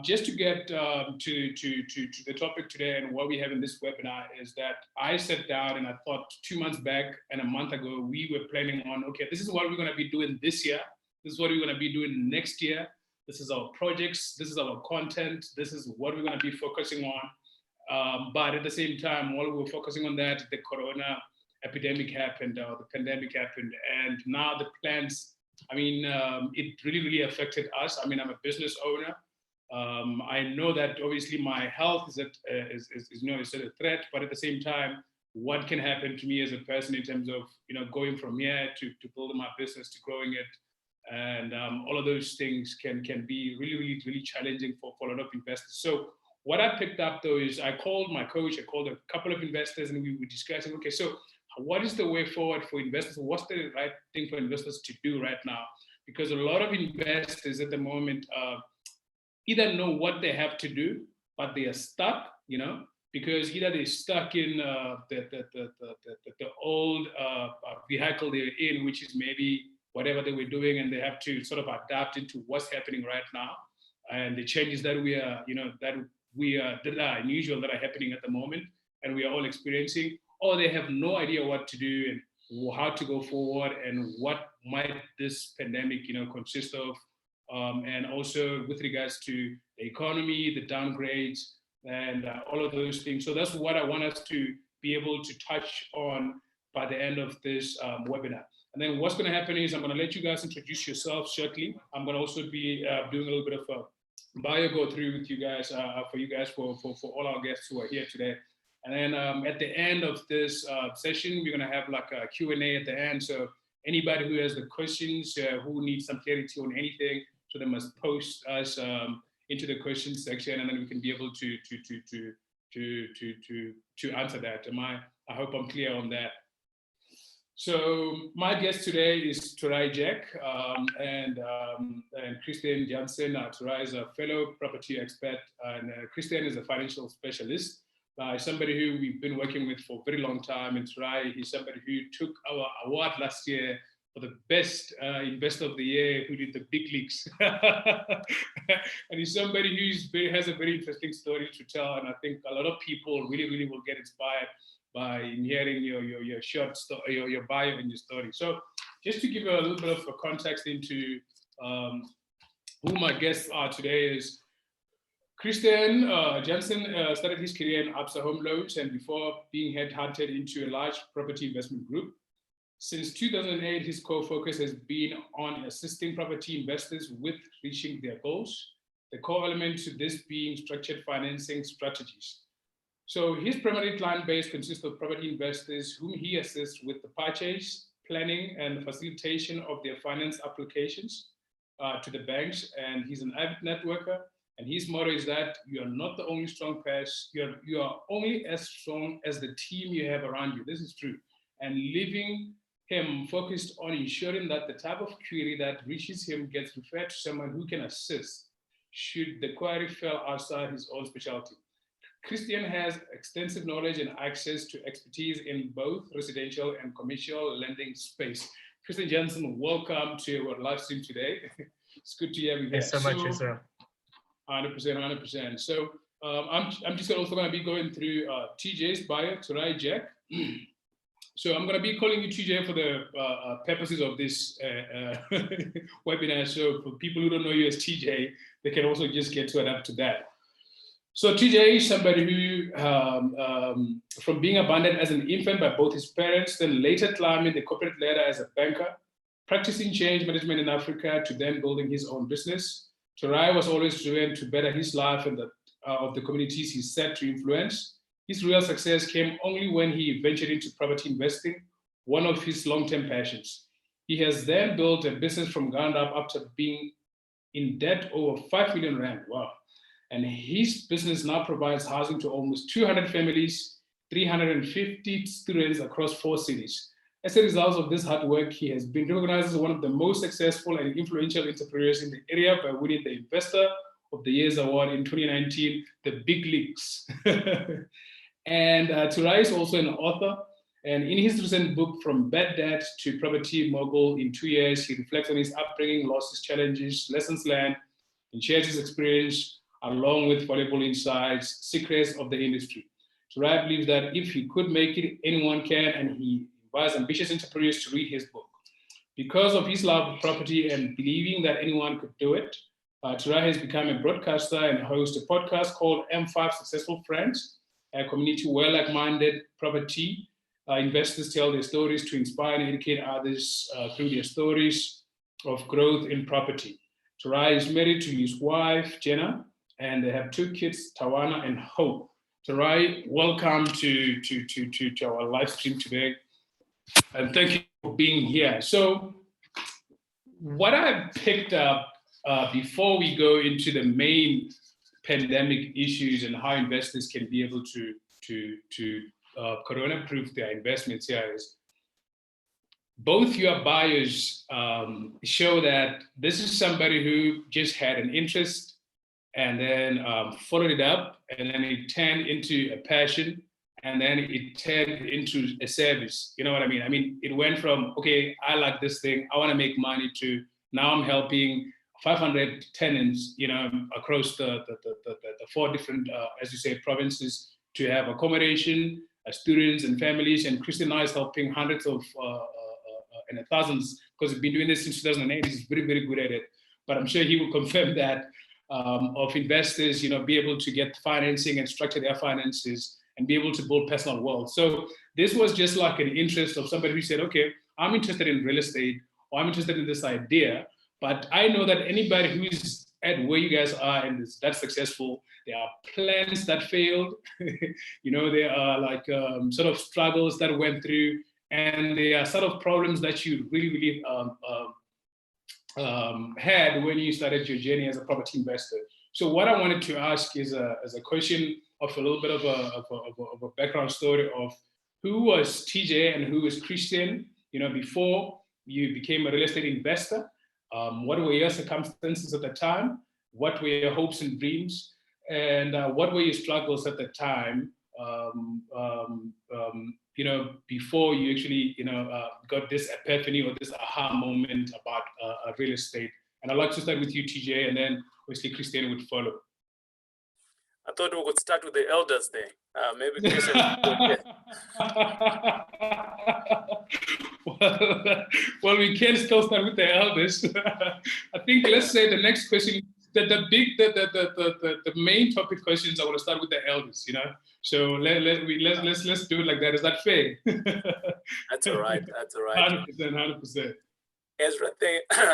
Just to get to the topic today and what we have in this webinar is that I sat down and I thought 2 months back and a month ago, we were planning on, okay, this is what we're going to be doing this year. This is what we're going to be doing next year. This is our projects. This is our content. This is what we're going to be focusing on. But at the same time, while we were focusing on that, the corona epidemic happened, the pandemic happened. And now the plans, I mean, it really, really affected us. I mean, I'm a business owner. I know that obviously my health is a threat, but at the same time, what can happen to me as a person in terms of going from here to building my business to growing it, and all of those things can be really, really, really challenging for a lot of investors. So what I picked up though is I called my coach, I called a couple of investors, and we were discussing, okay, so what is the way forward for investors? What's the right thing for investors to do right now? Because a lot of investors at the moment either know what they have to do, but they are stuck, because either they're stuck in the old vehicle they're in, which is maybe whatever they were doing, and they have to sort of adapt into what's happening right now and the changes that that are unusual, that are happening at the moment, and we are all experiencing, or they have no idea what to do and how to go forward and what might this pandemic, consist of. And also with regards to the economy, the downgrades, and all of those things. So that's what I want us to be able to touch on by the end of this webinar. And then what's going to happen is I'm going to let you guys introduce yourselves shortly. I'm going to also be doing a little bit of a bio go through with you guys, for all our guests who are here today. And then at the end of this session, we're going to have like a Q&A at the end. So anybody who has the questions, who needs some clarity on anything, so they must post us into the questions section, and then we can be able to answer that. I hope I'm clear on that. So my guest today is Taurai Jack and Christiaan Jansen. Taurai is a fellow property expert, and Christiaan is a financial specialist. Somebody who we've been working with for a very long time, and Taurai is somebody who took our award last year for the best investor of the year, who did the big leagues. And he's somebody who has a very interesting story to tell, and I think a lot of people really, really will get inspired by hearing your short story, your bio and your story. So just to give a little bit of a context into who my guests are today is Christiaan Jansen started his career in Absa Homeloans, and before being headhunted into a large property investment group. Since 2008, his core focus has been on assisting property investors with reaching their goals, the core element to this being structured financing strategies. So his primary client base consists of property investors whom he assists with the purchase, planning, and facilitation of their finance applications to the banks. And he's an avid networker. And his motto is that you are not the only strong person, you are only as strong as the team you have around you. This is true. And leaving him focused on ensuring that the type of query that reaches him gets referred to someone who can assist should the query fall outside his own specialty. Christiaan has extensive knowledge and access to expertise in both residential and commercial lending space. Christiaan Jansen, welcome to our live stream today. It's good to have you here. Thanks so much, Israel. 100%. So I'm just also going to be going through TJ's bio, Taurai Jack. So I'm going to be calling you TJ for the purposes of this webinar. So for people who don't know you as TJ, they can also just get to adapt to that. So TJ is somebody who, from being abandoned as an infant by both his parents, then later climbing the corporate ladder as a banker, practicing change management in Africa, to then building his own business. Taurai was always driven to better his life and of the communities he set to influence. His real success came only when he ventured into property investing, one of his long-term passions. He has then built a business from ground up after being in debt over 5 million rand. Wow. And his business now provides housing to almost 200 families, 350 students across 4 cities. As a result of this hard work, he has been recognized as one of the most successful and influential entrepreneurs in the area by winning the Investor of the Year's Award in 2019, the big leagues. And Taurai is also an author. And in his recent book, From Bad Debt to Property Mogul in 2 Years, he reflects on his upbringing, losses, challenges, lessons learned, and shares his experience along with valuable insights, secrets of the industry. Taurai believes that if he could make it, anyone can, and he invites ambitious entrepreneurs to read his book. Because of his love of property and believing that anyone could do it, Taurai has become a broadcaster and hosts a podcast called M5 Successful Friends, a community where like-minded property investors tell their stories to inspire and educate others through their stories of growth in property. Taurai is married to his wife, Jenna, and they have 2 kids, Tawana and Hope. Taurai, welcome to our live stream today. And thank you for being here. So what I picked up before we go into the main pandemic issues and how investors can be able to corona-proof their investments here is both your bios show that this is somebody who just had an interest and then followed it up, and then it turned into a passion, and then it turned into a service. You know what I mean? I mean, it went from, okay, I like this thing, I want to make money, to now I'm helping 500 tenants, you know, across the 4 different, as you say, provinces to have accommodation, students and families. And Christiaan is helping hundreds of and thousands, because he's been doing this since 2008. He's very, very good at it. But I'm sure he will confirm that of investors, you know, be able to get financing and structure their finances and be able to build personal wealth. So this was just like an interest of somebody who said, okay, I'm interested in real estate, or I'm interested in this idea, but I know that anybody who is at where you guys are and is that successful, there are plans that failed, you know, there are like sort of struggles that went through, and there are sort of problems that you really, had when you started your journey as a property investor. So what I wanted to ask is a question of a little bit of a background story of who was TJ and who was Christiaan, you know, before you became a real estate investor. What were your circumstances at the time? What were your hopes and dreams? And what were your struggles at the time, you know, before you actually, you know, got this epiphany or this aha moment about real estate? And I'd like to start with you, TJ, and then obviously Christiaan would follow. I thought we would start with the elders there. Maybe Christiaan. Well, we can still start with the elders. I think let's say the next question, the main topic questions, I want to start with the elders. You know, so let's do it like that. Is that fair? That's all right. That's all right. 100%. Ezra,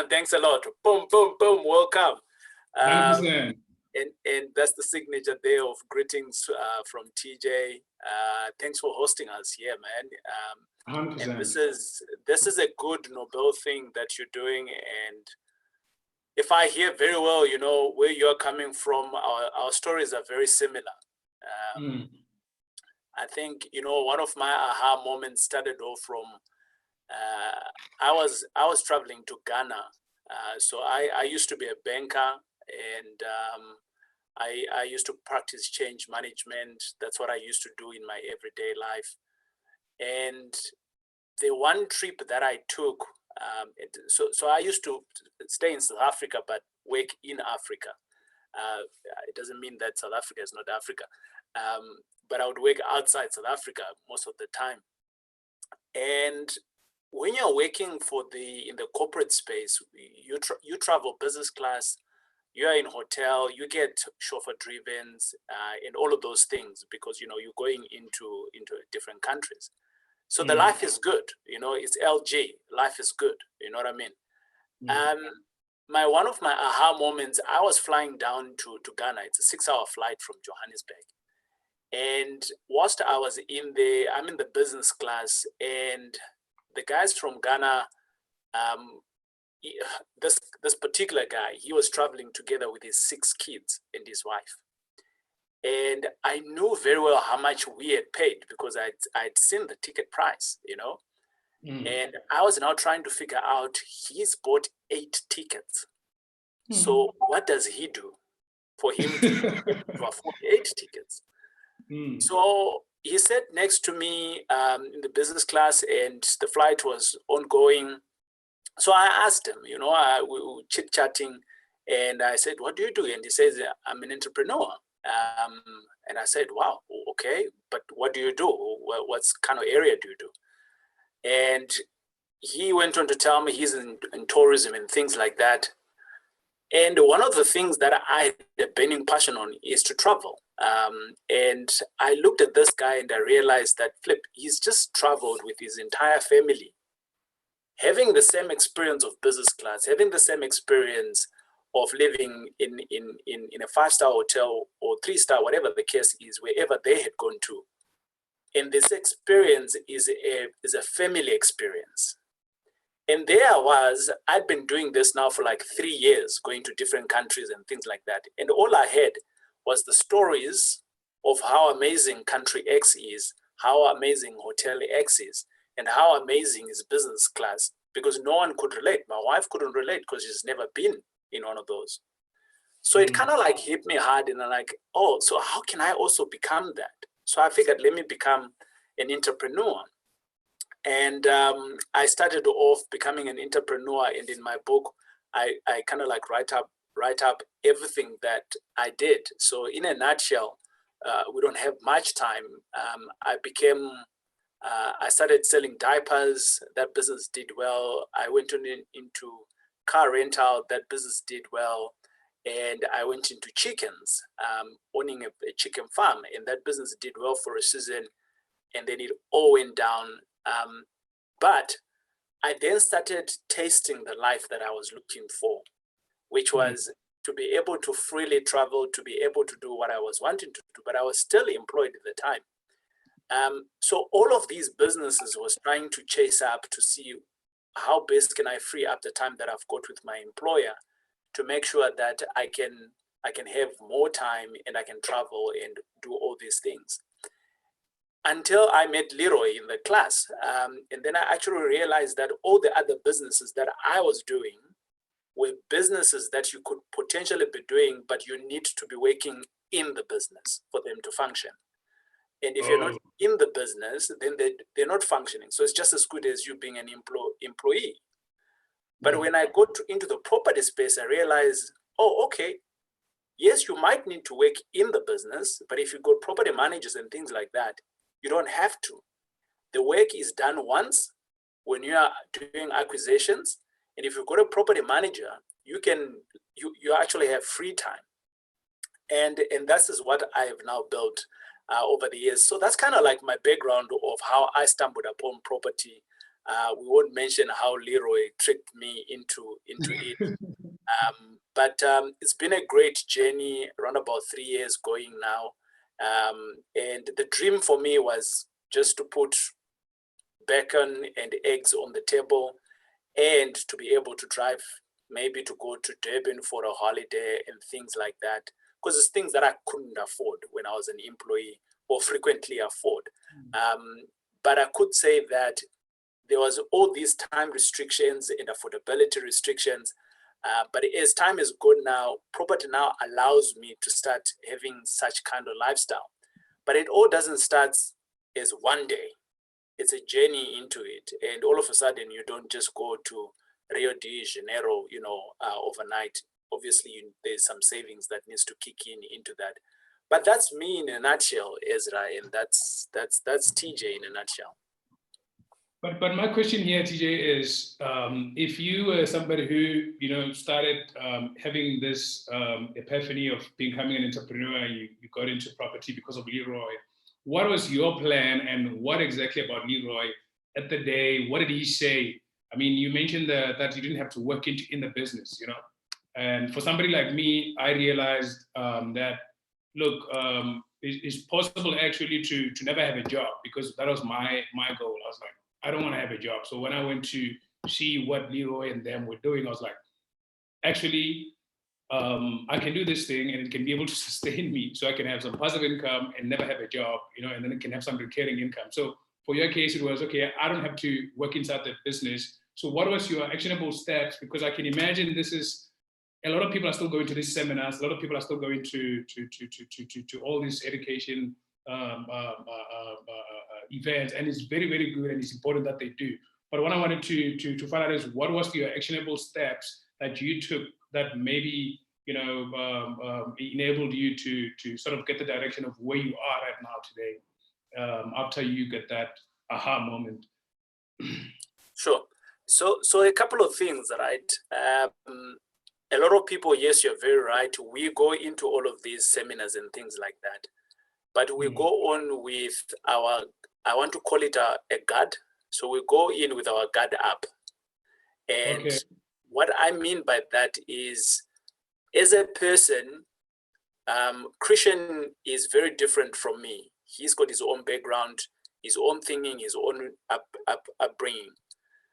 thanks a lot. Boom, boom, boom. Welcome. 100%. And that's the signature there of greetings from TJ. Thanks for hosting us here, man. 100%. And this is a good, noble thing that you're doing. And if I hear very well, you know, where you're coming from, our stories are very similar. I think, you know, one of my aha moments started off from I was traveling to Ghana. So I used to be a banker, and I used to practice change management. That's what I used to do in my everyday life. And the one trip that I took, so I used to stay in South Africa, but work in Africa. It doesn't mean that South Africa is not Africa, but I would work outside South Africa most of the time. And when you're working in the corporate space, you travel business class, you're in hotel, you get chauffeur drivens, and all of those things, because, you know, you're going into different countries. So the life is good, you know, it's LG, life is good, you know what I mean? One of my aha moments, I was flying down to Ghana. It's a 6-hour flight from Johannesburg. And whilst I was I'm in the business class, and the guys from Ghana, this particular guy, he was traveling together with his 6 kids and his wife. And I knew very well how much we had paid, because I'd seen the ticket price, you know. And I was now trying to figure out, he's bought 8 tickets. So what does he do for him to afford 8 tickets? So he sat next to me in the business class, and the flight was ongoing. So I asked him, you know, we were chit-chatting, And I said, what do you do? And he says, I'm an entrepreneur. And I said, wow, okay, but what do you do? What kind of area do you do? And he went on to tell me he's in tourism and things like that. And one of the things that I had a burning passion on is to travel. And I looked at this guy and I realized that, he's just traveled with his entire family, having the same experience of business class, having the same experience of living in a 5-star hotel or 3-star, whatever the case is, wherever they had gone to. And this experience is a family experience. And there I was, I'd been doing this now for like 3 years, going to different countries and things like that. And all I had was the stories of how amazing country X is, how amazing hotel X is, and how amazing is business class, because no one could relate. My wife couldn't relate because she's never been in one of those. So it kind of like hit me hard, and I'm like, oh, so how can I also become that? So I figured, let me become an entrepreneur. And I started off becoming an entrepreneur, and in my book, I kind of like write up everything that I did. So in a nutshell, we don't have much time. I started selling diapers. That business did well. I went into car rental. That business did well. And I went into chickens, owning a chicken farm, and that business did well for a season, and then it all went down. But I then started tasting the life that I was looking for, which was to be able to freely travel, to be able to do what I was wanting to do, but I was still employed at the time. So all of these businesses was trying to chase up to see how best can I free up the time that I've got with my employer to make sure that I can have more time and I can travel and do all these things. Until I met Leroy in the class. And then I actually realized that all the other businesses that I was doing were businesses that you could potentially be doing, but you need to be working in the business for them to function. And if you're not in the business, then they're not functioning. So it's just as good as you being an employee. But when I got into the property space, I realized, oh, okay, yes, you might need to work in the business, but if you've got property managers and things like that, you don't have to. The work is done once when you are doing acquisitions. And if you've got a property manager, you actually have free time. And that is what I have now built over the years. So that's kind of like my background of how I stumbled upon property. We won't mention how Leroy tricked me into it. But it's been a great journey, around about 3 years going now. And the dream for me was just to put bacon and eggs on the table and to be able to drive, maybe to go to Durban for a holiday and things like that, because it's things that I couldn't afford when I was an employee or frequently afford. But I could say that there was all these time restrictions and affordability restrictions. But as time is gone now, property now allows me to start having such kind of lifestyle. But it all doesn't start as one day. It's a journey into it. And all of a sudden, you don't just go to Rio de Janeiro, overnight. Obviously, there's some savings that needs to kick into that. But that's me in a nutshell, Ezra, and that's TJ in a nutshell. But my question here, TJ, is if you were somebody who started having this epiphany of becoming an entrepreneur, and you got into property because of Leroy, what was your plan, and what exactly about Leroy at the day? What did he say? I mean, you mentioned that you didn't have to work in the business, and for somebody like me, I realized that look, it's possible actually to never have a job, because that was my goal. I was like, I don't want to have a job. So when I went to see what Leroy and them were doing, I was like, actually, I can do this thing and it can be able to sustain me, so I can have some passive income and never have a job, and then it can have some recurring income. So for your case, it was, okay, I don't have to work inside the business. So what was your actionable steps? Because I can imagine this is, a lot of people are still going to these seminars. A lot of people are still going to all these education events, and it's very, very good, and it's important that they do. But what I wanted to find out is, what was your actionable steps that you took that maybe, enabled you to sort of get the direction of where you are right now today, after you get that aha moment? Sure. So a couple of things, right? A lot of people, yes, you're very right. We go into all of these seminars and things like that, but we go on with our, I want to call it a guard. So we go in with our guard up. And what I mean by that is, as a person, Christiaan is very different from me. He's got his own background, his own thinking, his own upbringing.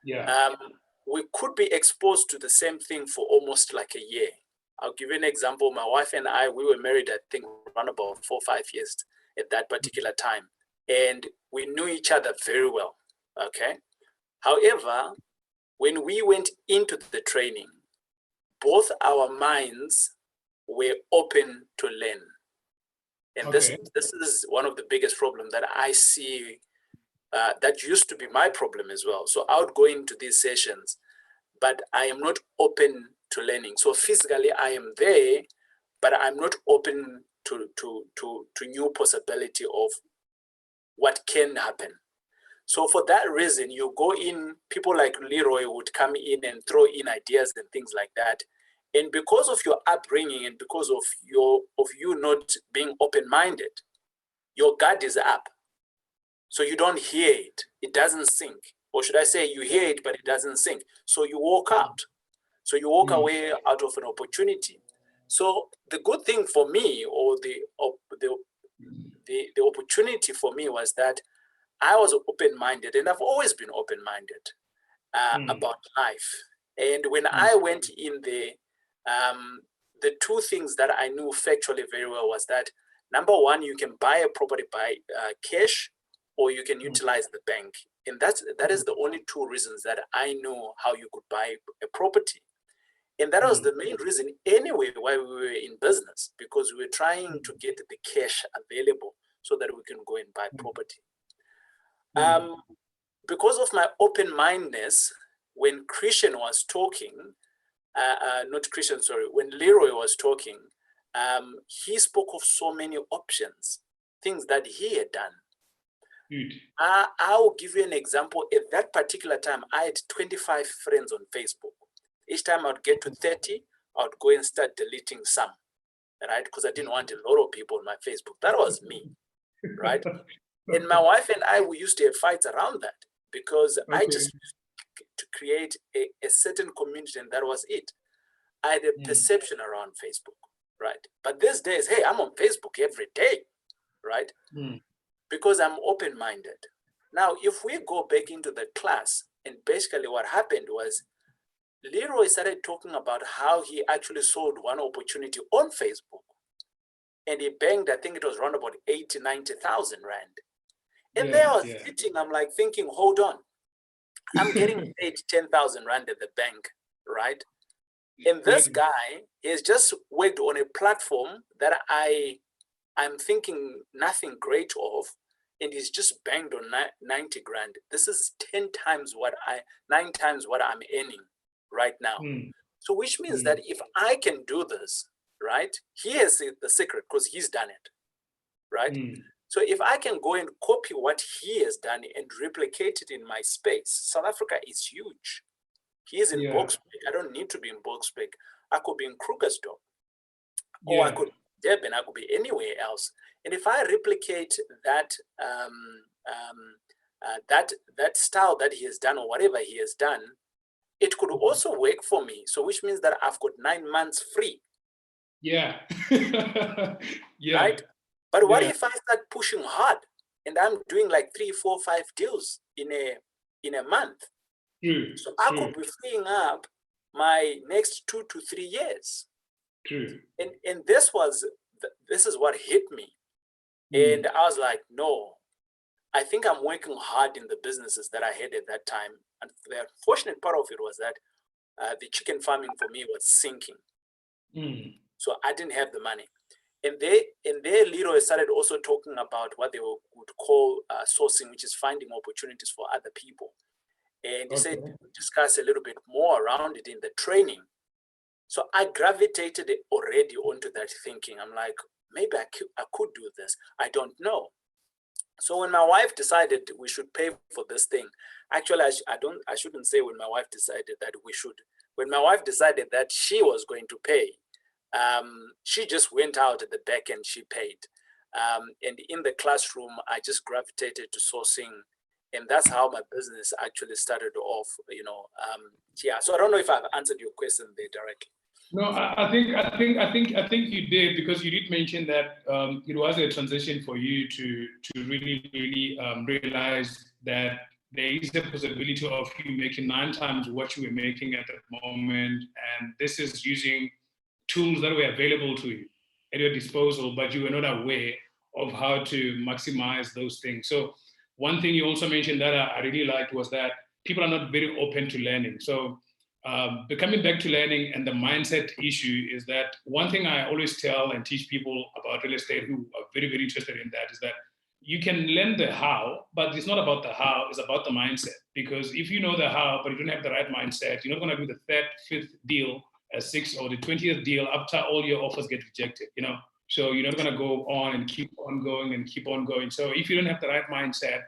Yeah. We could be exposed to the same thing for almost like a year. I'll give you an example. My wife and I, we were married, I think, around about 4 or 5 years at that particular time. And we knew each other very well, okay? However, when we went into the training, both our minds were open to learn. And this is one of the biggest problems that I see. That used to be my problem as well. So I would go into these sessions, but I am not open to learning. So physically I am there, but I'm not open to new possibility of what can happen. So for that reason, you go in, people like Leroy would come in and throw in ideas and things like that. And because of your upbringing and because of you not being open-minded, your guard is up. So you don't hear it, it doesn't sink. Or should I say you hear it, but it doesn't sink. So you walk out. So you walk away out of an opportunity. So the good thing for me, or the opportunity for me, was that I was open-minded, and I've always been open-minded about life. And when I went in there, the two things that I knew factually very well was that, number one, you can buy a property by cash, or you can utilize the bank. And that is the only two reasons that I know how you could buy a property. And that was the main reason anyway why we were in business, because we were trying to get the cash available so that we can go and buy property. Because of my open-mindedness, when Christiaan was talking, when Leroy was talking, he spoke of so many options, things that he had done. I will give you an example. At that particular time, I had 25 friends on Facebook. Each time I would get to 30, I would go and start deleting some, right? Because I didn't want a lot of people on my Facebook. That was me, right? And my wife and I, we used to have fights around that, because I just to create a certain community, and that was it. I had a perception around Facebook, right? But these days, hey, I'm on Facebook every day, right? Because I'm open-minded. Now, if we go back into the class, and basically what happened was Leroy started talking about how he actually sold one opportunity on Facebook, and he banked, I think it was around about 80,000, 90,000 Rand. And there I was sitting, I'm like thinking, hold on, I'm getting paid 10,000 Rand at the bank, right? And this guy has just worked on a platform that I'm thinking nothing great of, and he's just banked on 90 grand. This is 9 times what I'm earning right now. So which means that if I can do this, right, he has the secret because he's done it, right? So if I can go and copy what he has done and replicate it in my space, South Africa is huge. He is in Boksburg. I don't need to be in Boksburg. I could be in Krugersdorp, or I could Durban. I could be anywhere else. And if I replicate that that style that he has done, or whatever he has done, it could also work for me. So which means that I've got 9 months free. Right? But what if I start pushing hard and I'm doing like 3, 4, 5 deals in a month? So I could be freeing up my next 2 to 3 years. And this is what hit me. And I was like, no, I think I'm working hard in the businesses that I had at that time. And the unfortunate part of it was that the chicken farming for me was sinking. So I didn't have the money. And their Leroy started also talking about what they would call sourcing, which is finding opportunities for other people. And he said, discuss a little bit more around it in the training. So I gravitated already onto that thinking. I'm like, maybe I could do this. I don't know. So when my wife decided we should pay for this thing, actually, I shouldn't say when my wife decided that we should. When my wife decided that she was going to pay, she just went out at the back and she paid. And in the classroom, I just gravitated to sourcing, and that's how my business actually started off. Yeah. So I don't know if I've answered your question there directly. No, I think you did, because you did mention that it was a transition for you to really realize that there is a possibility of you making 9 times what you were making at the moment, and this is using tools that were available to you at your disposal, but you were not aware of how to maximize those things. So one thing you also mentioned that I really liked was that people are not very open to learning. So coming back to learning and the mindset issue is that one thing I always tell and teach people about real estate who are very, very interested in that is that you can learn the how, but it's not about the how, it's about the mindset. Because if you know the how, but you don't have the right mindset, you're not going to do the 3rd, 5th deal, a 6th or the 20th deal after all your offers get rejected, So you're not going to go on and keep on going and keep on going. So if you don't have the right mindset,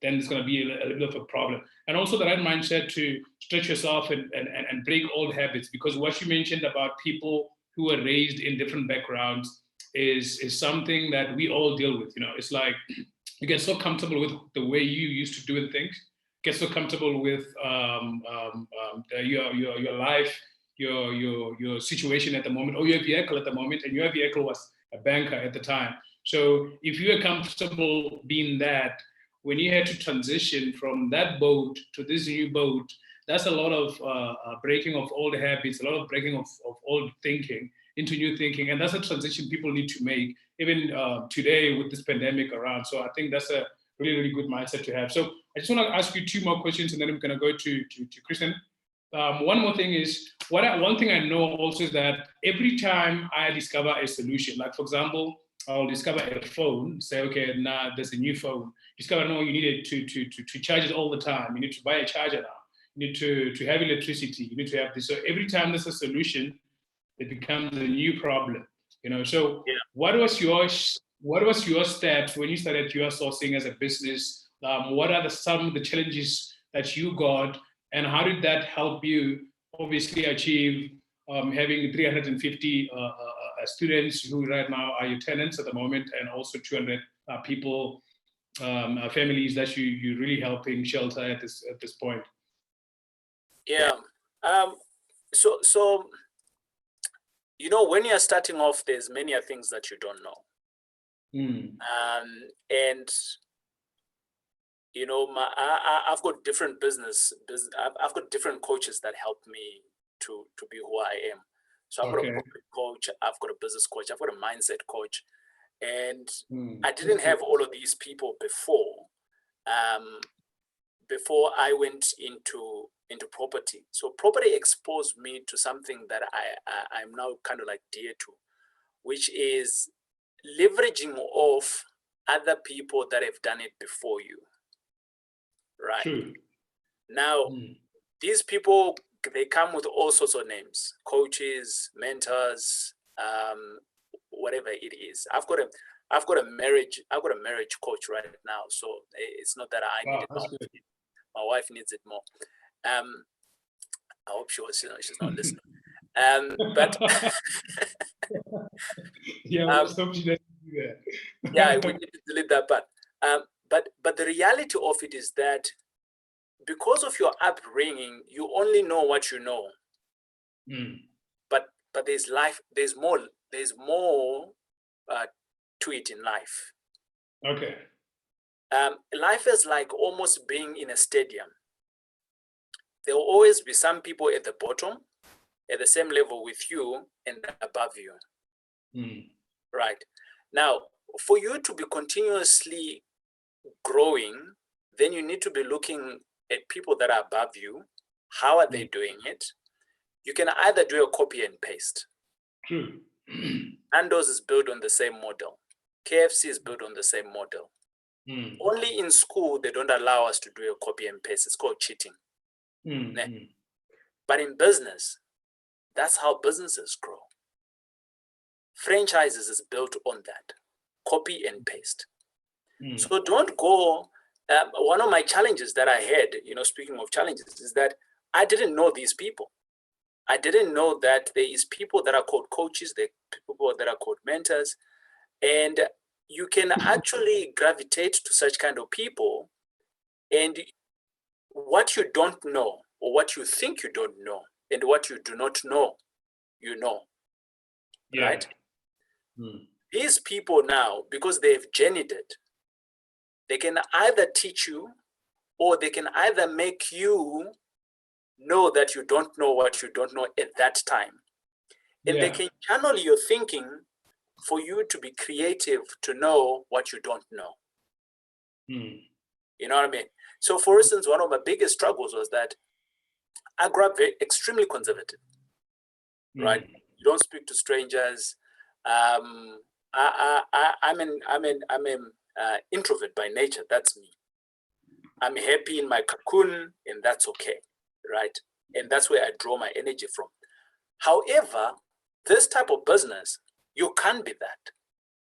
then it's going to be a little bit of a problem. And also the right mindset to stretch yourself and break old habits, because what you mentioned about people who are raised in different backgrounds is something that we all deal with. It's like you get so comfortable with the way you used to do things, get so comfortable with your life, your situation at the moment, or your vehicle at the moment, and your vehicle was a banker at the time. So if you are comfortable being that, when you had to transition from that boat to this new boat, that's a lot of breaking of old habits, a lot of breaking of old thinking into new thinking. And that's a transition people need to make, even today with this pandemic around. So I think that's a really, really good mindset to have. So I just want to ask you 2 more questions, and then we're going to go to Christiaan. One more thing is, one thing I know also is that every time I discover a solution, like for example, I'll discover a phone, say, okay, now there's a new phone. Discover, no, you need it to charge it all the time. You need to buy a charger now. You need to have electricity. You need to have this. So every time there's a solution, it becomes a new problem. So Yeah. what was your steps when you started your sourcing as a business? What are some of the challenges that you got, and how did that help you obviously achieve having 350 students who right now are your tenants at the moment, and also 200 people, families that you're really helping shelter at this point? Yeah. So when you're starting off, there's many things that you don't know. And I've got different business. I've got different coaches that help me to be who I am. So I've got a corporate coach, I've got a business coach, I've got a mindset coach, and I didn't have all of these people before. Before I went into property. So property exposed me to something that I'm now kind of like dear to, which is leveraging off other people that have done it before you. Right. True. Now, these people, they come with all sorts of names: coaches, mentors, whatever it is. I've got a marriage coach right now, so it's not that I need it more. My wife needs it more. I hope she's not listening. But yeah, we hope she doesn't do that. Yeah, we need to delete that part. But the reality of it is that because of your upbringing, you only know what you know. But there's more to it in life. Okay. Life is like almost being in a stadium. There will always be some people at the bottom, at the same level with you, and above you. Right. Now, for you to be continuously growing, then you need to be looking at people that are above you. How are they doing it? You can either do a copy and paste. True. Nando's is built on the same model. KFC is built on the same model. Only in school, they don't allow us to do a copy and paste. It's called cheating. But in business, That's how businesses grow. Franchises is built on that. Copy and paste. So don't go. One of my challenges that I had, speaking of challenges, is that I didn't know these people. I didn't know that there is people that are called coaches, there are people that are called mentors, and you can actually gravitate to such kind of people, and what you don't know, or what you think you don't know, and what you do not know, right? These people now, because they've journeyed it, they can either teach you, or they can either make you know that you don't know what you don't know at that time. And they can channel your thinking for you to be creative, to know what you don't know. You know what I mean? So for instance, one of my biggest struggles was that I grew up extremely conservative, right? You don't speak to strangers. I'm an introvert by nature. That's me. I'm happy in my cocoon, and that's okay, right? And that's where I draw my energy from. However, this type of business, you can't be that.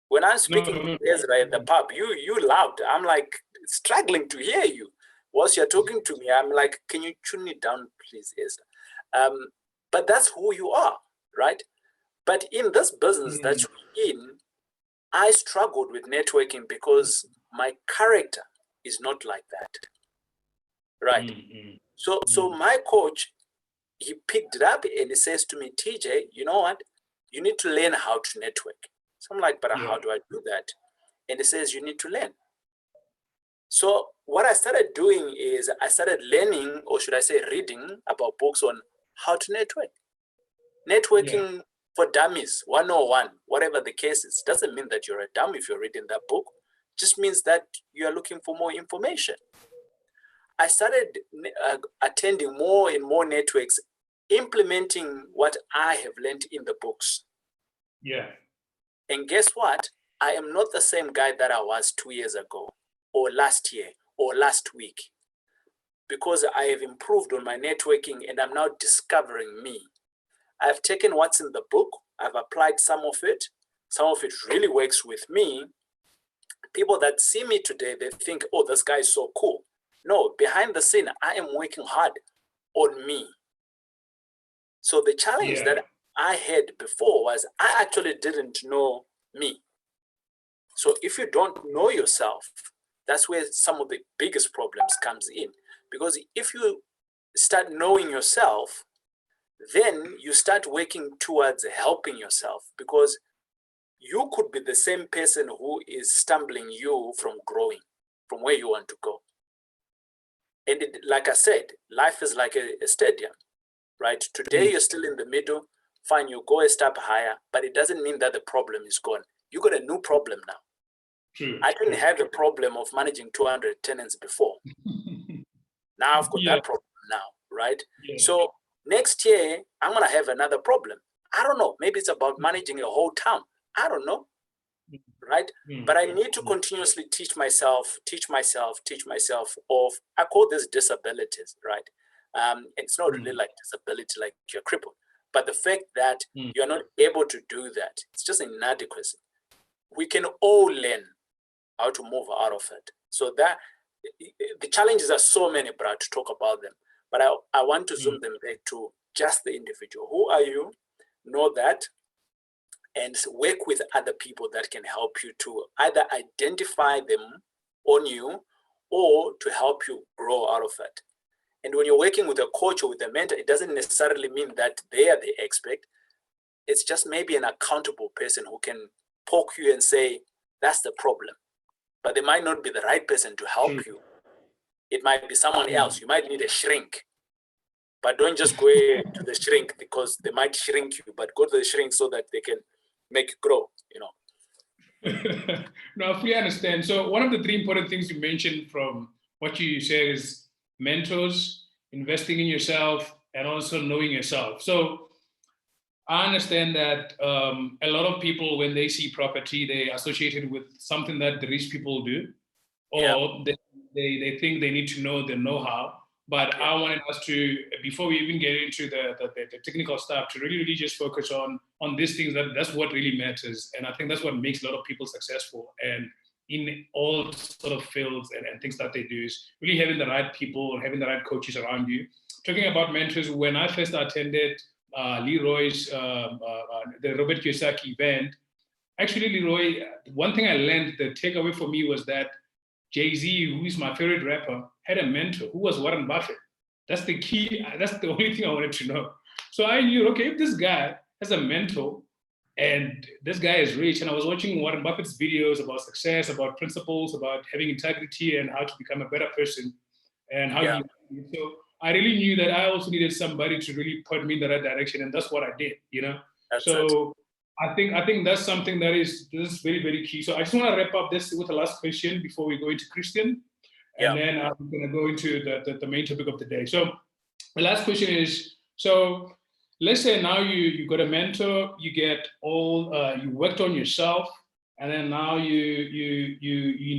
When I'm speaking to Ezra in the pub, you laughed. I'm like struggling to hear you. Whilst you're talking to me, I'm like, can you tune it down, please, Ezra? But that's who you are, right? But in this business that you're in, I struggled with networking because my character is not like that, right? So my coach, he picked it up and he says to me, TJ, you know what? You need to learn how to network. So I'm like, but how do I do that? And he says, you need to learn. So what I started doing is I started learning, or should I say reading, about books on how to network. Networking for dummies, 101, whatever the case is. Doesn't mean that you're a dummy if you're reading that book. Just means that you are looking for more information. I started attending more and more networks, implementing what I have learned in the books. And guess what? I am not the same guy that I was 2 years ago, or last year, or last week, because I have improved on my networking and I'm now discovering me. I've taken what's in the book, I've applied some of it really works with me. People that see me today, they think, oh, this guy is so cool. No, behind the scene, I am working hard on me. So the challenge that I had before was I actually didn't know me. So if you don't know yourself, that's where some of the biggest problems comes in. Because if you start knowing yourself, then you start working towards helping yourself, because you could be the same person who is stumbling you from growing, from where you want to go. And like I said, life is like a stadium, right? Today you're still in the middle, fine, you go a step higher, but it doesn't mean that the problem is gone. You got a new problem now. I didn't have a problem of managing 200 tenants before. Now I've got that problem now, right? So next year, I'm going to have another problem. I don't know. Maybe it's about managing a whole town. I don't know, right? But I need to continuously teach myself of, I call this disabilities, right? It's not really like disability, like you're crippled, but the fact that you're not able to do that, it's just inadequacy. We can all learn how to move out of it. So that the challenges are so many, Brad, to talk about them. But I want to zoom them back to just the individual. Who are you? Know that, and work with other people that can help you to either identify them on you or to help you grow out of it. And when you're working with a coach or with a mentor, it doesn't necessarily mean that they are the expert. It's just maybe an accountable person who can poke you and say, that's the problem. But they might not be the right person to help you. It might be someone else. You might need a shrink. But don't just go to the shrink because they might shrink you, but go to the shrink so that they can make you grow, you know. No, I fully understand. So one of the 3 important things you mentioned from what you said is mentors, investing in yourself, and also knowing yourself. So I understand that a lot of people, when they see property, they associate it with something that the rich people do, or they think they need to know the know-how, But I wanted us to, before we even get into the technical stuff, to really just focus on these things. That's what really matters. And I think that's what makes a lot of people successful. And in all sort of fields and things that they do is really having the right people and having the right coaches around you. Talking about mentors, when I first attended Leroy's, the Robert Kiyosaki event, actually, Leroy, one thing I learned, the takeaway for me was that Jay-Z, who is my favorite rapper, had a mentor who was Warren Buffett. That's the key. That's the only thing I wanted to know. So I knew, okay, if this guy has a mentor and this guy is rich, and I was watching Warren Buffett's videos about success, about principles, about having integrity and how to become a better person and how you. So I really knew that I also needed somebody to really point me in the right direction, and that's what I did, you know? That's so I think that's something that is very, very key. So I just want to wrap up this with the last question before we go into Christiaan. And then I'm going to go into the main topic of the day. So the last question is, so let's say now you got a mentor, you get all, you worked on yourself, and then now you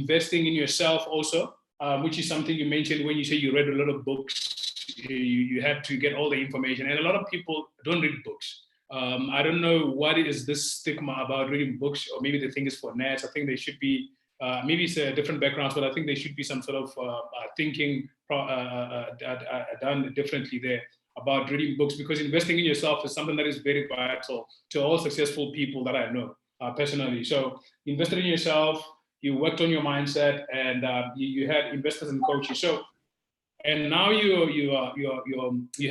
investing in yourself also, which is something you mentioned when you say you read a lot of books, you had to get all the information. And a lot of people don't read books. I don't know what is this stigma about reading books, or maybe they think it's for nerds. I think they should be, maybe it's a different background, but I think there should be some sort of thinking done differently there about reading books, because investing in yourself is something that is very vital to all successful people that I know personally. So invested in yourself, you worked on your mindset, and you had investors and coaches. So, and now you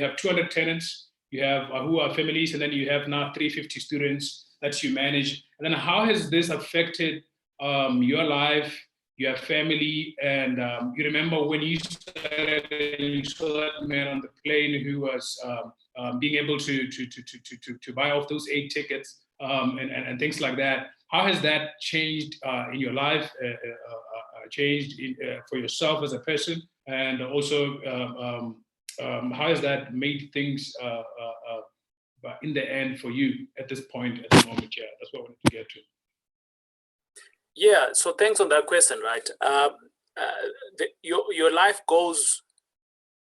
have 200 tenants. You have who are families, and then you have now 350 students that you manage. And then how has this affected your life, your family? And you remember when you started and you saw that man on the plane who was being able to buy off those 8 tickets and things like that. How has that changed in your life, changed for yourself as a person? And also, how has that made things in the end for you at this point, at the moment? Yeah, that's what I wanted to get to. Yeah, so thanks on that question, right? Your life goes,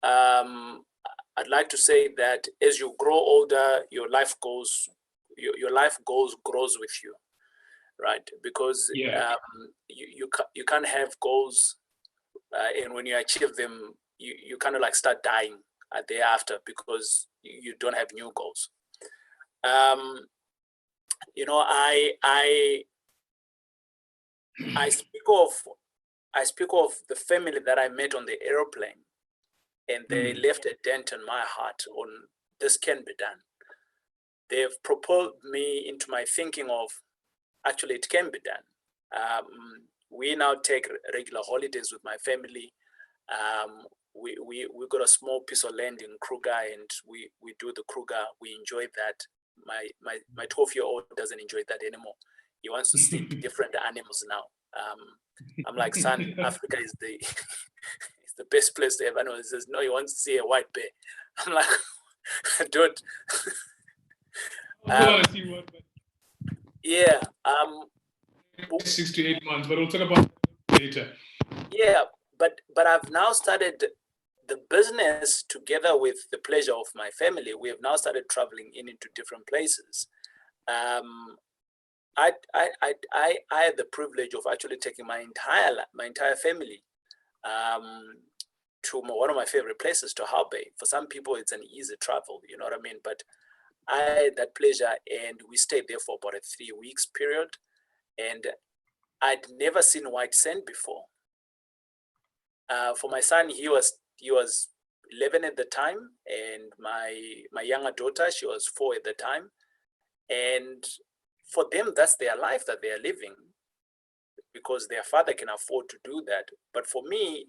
I'd like to say that as you grow older, your life grows with you, right? Because you can't have goals, and when you achieve them, you kind of like start dying thereafter because you don't have new goals. You know, I speak of the family that I met on the airplane, and they left a dent in my heart on this can be done. They've propelled me into my thinking of actually it can be done. We now take regular holidays with my family. We got a small piece of land in Kruger, and we do the Kruger. We enjoy that. My 12-year-old doesn't enjoy that anymore. He wants to see different animals now. I'm like, son, Africa is the it's the best place to have animals. He says, no, he wants to see a white bear. I'm like, dude. Yeah. 6 to 8 months, but we'll talk about it later. Yeah, but I've now started the business together with the pleasure of my family. We have now started traveling into different places. I had the privilege of actually taking my entire family to one of my favorite places, to Harbour. For some people, it's an easy travel, you know what I mean? But I had that pleasure, and we stayed there for about a 3 weeks period. And I'd never seen white sand before. For my son, he was 11 at the time, and my younger daughter, she was 4 at the time. And for them, that's their life that they are living, because their father can afford to do that. But for me,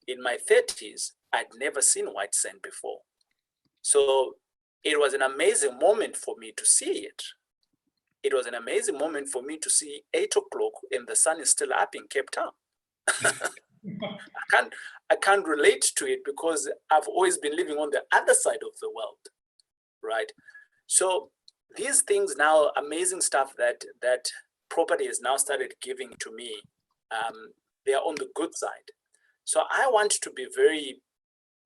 in my 30s, I'd never seen white sand before. So it was an amazing moment for me to see it. It was an amazing moment for me to see 8 o'clock and the sun is still up in Cape Town. I can't relate to it because I've always been living on the other side of the world, right? So these things now, amazing stuff that property has now started giving to me, they are on the good side. So I want to be very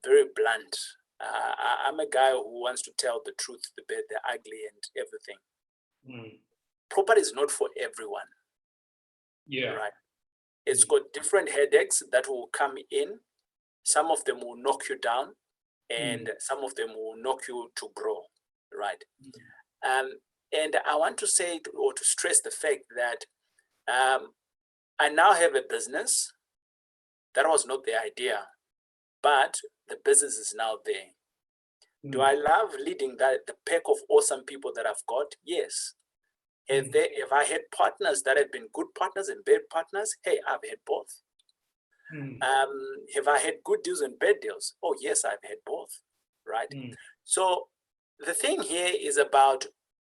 very blunt. I'm a guy who wants to tell the truth, the bad, the ugly, and everything. Property is not for everyone. Yeah. Right. It's got different headaches that will come in. Some of them will knock you down, and some of them will knock you to grow. Right. And I want to say or to stress the fact that I now have a business. That was not the idea, but the business is now there. Do I love leading the pack of awesome people that I've got? Yes. Have I had partners that have been good partners and bad partners? Hey, I've had both. Have I had good deals and bad deals? Oh, yes, I've had both, right? So the thing here is about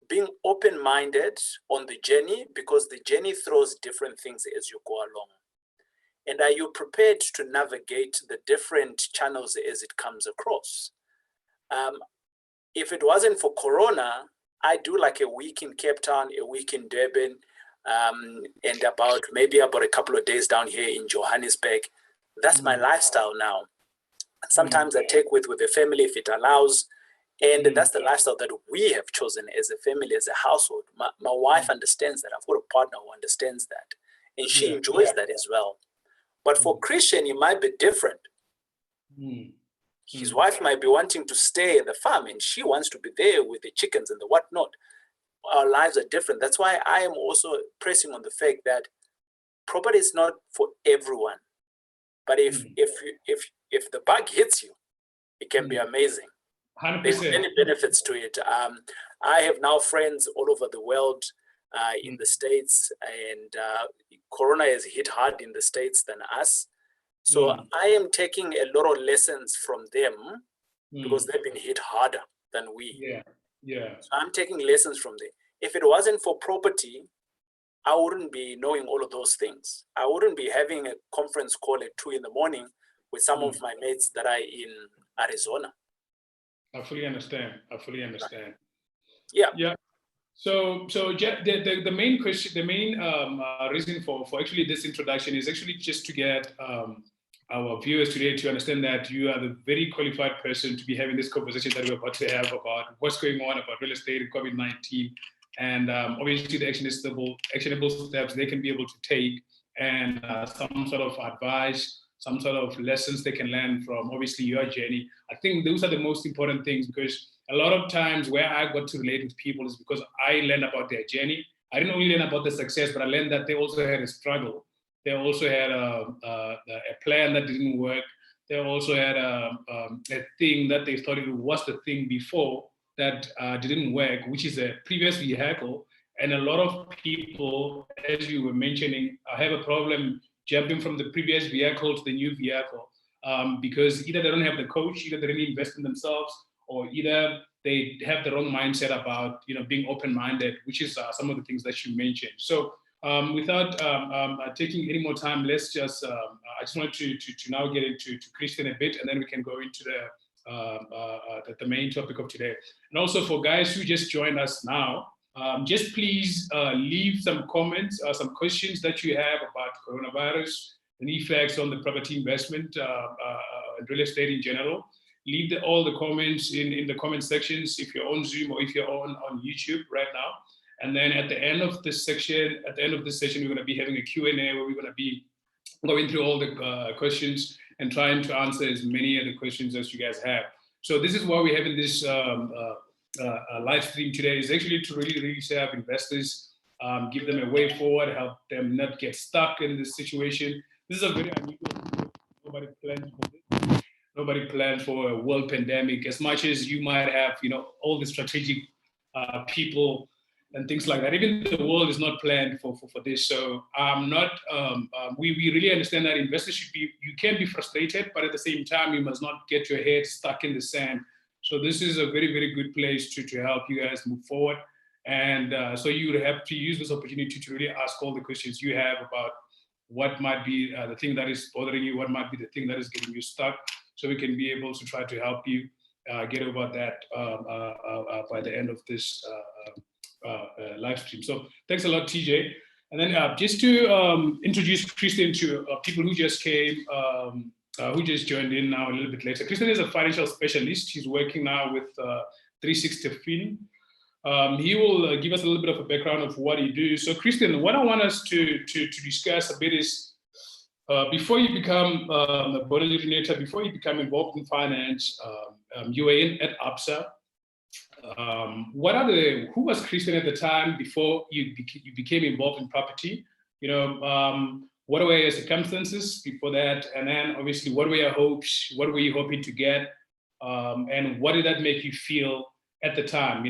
being open-minded on the journey, because the journey throws different things as you go along. And are you prepared to navigate the different channels as it comes across? If it wasn't for Corona, I do like a week in Cape Town, a week in Durban, and maybe about a couple of days down here in Johannesburg. That's my lifestyle now. Sometimes I take with the family if it allows, and that's the lifestyle that we have chosen as a family, as a household. My wife understands that. I've got a partner who understands that, and she enjoys that as well. But for Christiaan, it might be different. His wife might be wanting to stay at the farm, and she wants to be there with the chickens and the whatnot. Our lives are different. That's why I am also pressing on the fact that property is not for everyone. But if the bug hits you, it can be amazing. 100%. There's many benefits to it. I have now friends all over the world, in the States, and Corona has hit hard in the States than us. So I am taking a lot of lessons from them because they've been hit harder than we. So I'm taking lessons from them. If it wasn't for property, I wouldn't be knowing all of those things. I wouldn't be having a conference call at 2 a.m. with some of my mates that are in Arizona. I fully understand. Yeah. So the main question, the main reason for actually this introduction is actually just to get our viewers today to understand that you are the very qualified person to be having this conversation that we're about to have about what's going on about real estate and COVID-19, and obviously the actionable steps they can be able to take, and some sort of advice, some sort of lessons they can learn from obviously your journey. I think those are the most important things, because a lot of times where I got to relate with people is because I learned about their journey. I didn't only learn about the success, but I learned that they also had a struggle. They also had a plan that didn't work. They also had a thing that they thought it was the thing before that didn't work, which is a previous vehicle. And a lot of people, as you were mentioning, have a problem jumping from the previous vehicle to the new vehicle because either they don't have the coach, either they didn't invest in themselves, or either they have the wrong mindset about being open-minded, which is some of the things that you mentioned. So without taking any more time, let's just I just wanted to now get into Christiaan a bit, and then we can go into the main topic of today. And also for guys who just joined us now, just please leave some comments, some questions that you have about coronavirus and effects on the property investment and real estate in general. Leave all the comments in the comment sections if you're on Zoom or if you're on YouTube right now. And then at the end of this session, we're going to be having a Q&A where we're going to be going through all the questions and trying to answer as many of the questions as you guys have. So this is why we're having this live stream today, is actually to really serve investors, give them a way forward, help them not get stuck in this situation. This is a very unusual. Nobody planned for this. Nobody planned for a world pandemic. As much as you might have, all the strategic people and things like that, even the world is not planned for this. So we really understand that investors you can be frustrated, but at the same time, you must not get your head stuck in the sand. So this is a very, very good place to help you guys move forward. And so you would have to use this opportunity to really ask all the questions you have about what might be the thing that is bothering you, what might be the thing that is getting you stuck, so we can be able to try to help you get over that by the end of this live stream. So thanks a lot, TJ. And then just to introduce Christiaan to people who just came, who just joined in now a little bit later. Christiaan is a financial specialist. He's working now with 360 Fin. He will give us a little bit of a background of what he do. So Christiaan, what I want us to discuss a bit is, before you become a board originator, before you become involved in finance, you were at Absa. Who was Christiaan at the time before you became involved in property? What were your circumstances before that? And then obviously, what were your hopes? What were you hoping to get? And what did that make you feel at the time?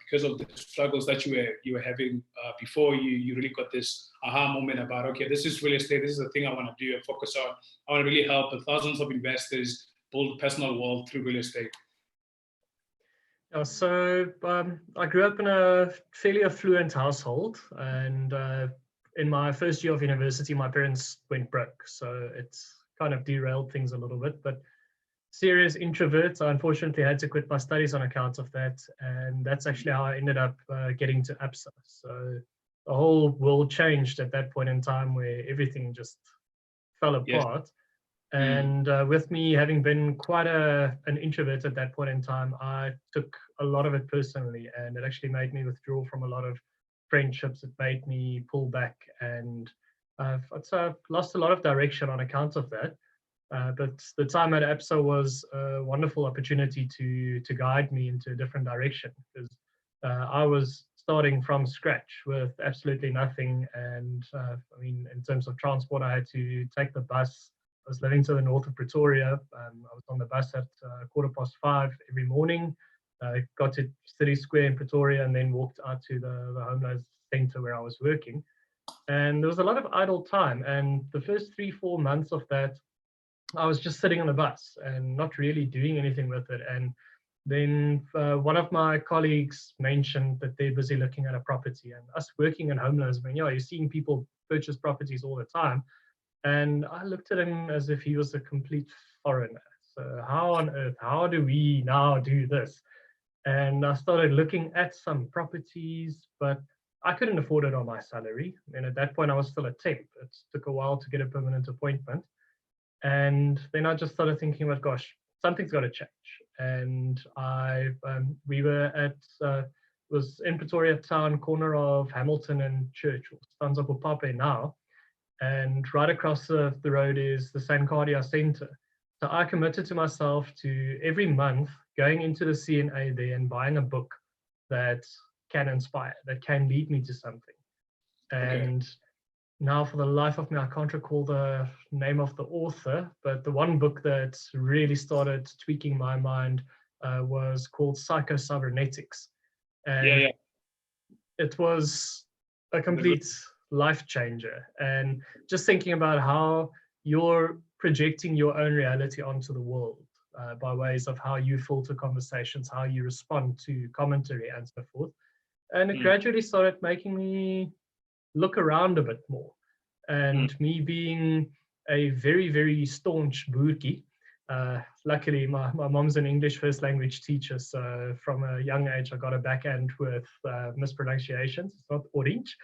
Because of the struggles that you were having before you really got this aha moment about, okay, this is real estate. This is the thing I want to do and focus on. I want to really help the thousands of investors build personal wealth through real estate. So I grew up in a fairly affluent household, and in my first year of university, my parents went broke. So it's kind of derailed things a little bit, but serious introvert. I unfortunately had to quit my studies on account of that. And that's actually how I ended up getting to Absa. So the whole world changed at that point in time where everything just fell apart. Yes. And with me having been quite an introvert at that point in time, I took a lot of it personally, and it actually made me withdraw from a lot of friendships. It made me pull back, and I've lost a lot of direction on account of that. But the time at Absa was a wonderful opportunity to guide me into a different direction, because I was starting from scratch with absolutely nothing. And in terms of transport, I had to take the bus. I was living to the north of Pretoria. I was on the bus at 5:15 every morning. Got to City Square in Pretoria and then walked out to the Homeloans Centre where I was working. And there was a lot of idle time. And the first 3-4 months of that, I was just sitting on the bus and not really doing anything with it. And then one of my colleagues mentioned that they're busy looking at a property. And us working in home loans, you're seeing people purchase properties all the time. And I looked at him as if he was a complete foreigner. So how on earth, how do we now do this? And I started looking at some properties, but I couldn't afford it on my salary. And at that point, I was still a temp. It took a while to get a permanent appointment. And then I just started thinking about, gosh, something's got to change. And we were at, was in Pretoria town, corner of Hamilton and Church, or Stanza Popape now. And right across the road is the Sankadia Centre. So I committed to myself to every month going into the CNA there and buying a book that can inspire, that can lead me to something. And now for the life of me, I can't recall the name of the author, but the one book that really started tweaking my mind was called Psycho-Cybernetics. And it was a complete life changer. And just thinking about how you're projecting your own reality onto the world by ways of how you filter conversations, how you respond to commentary and so forth. And it gradually started making me look around a bit more. And me being a very, very staunch boertjie, luckily my mom's an English first language teacher, so from a young age I got a backhand with mispronunciations. It's not orange.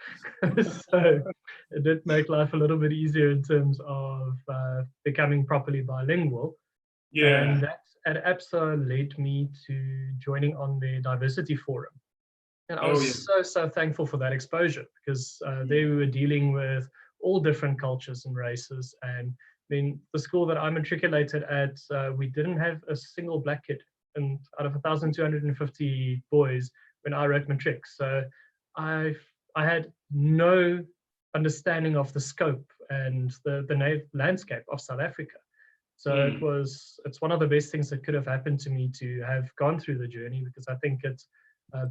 So it did make life a little bit easier in terms of becoming properly bilingual. And that at Absa led me to joining on the diversity forum. And I was so thankful for that exposure, because there we were dealing with all different cultures and races. And then the school that I matriculated at, we didn't have a single black kid, and out of 1,250 boys when I wrote matric. So I had no understanding of the scope and the landscape of South Africa. So it's one of the best things that could have happened to me to have gone through the journey, because I think it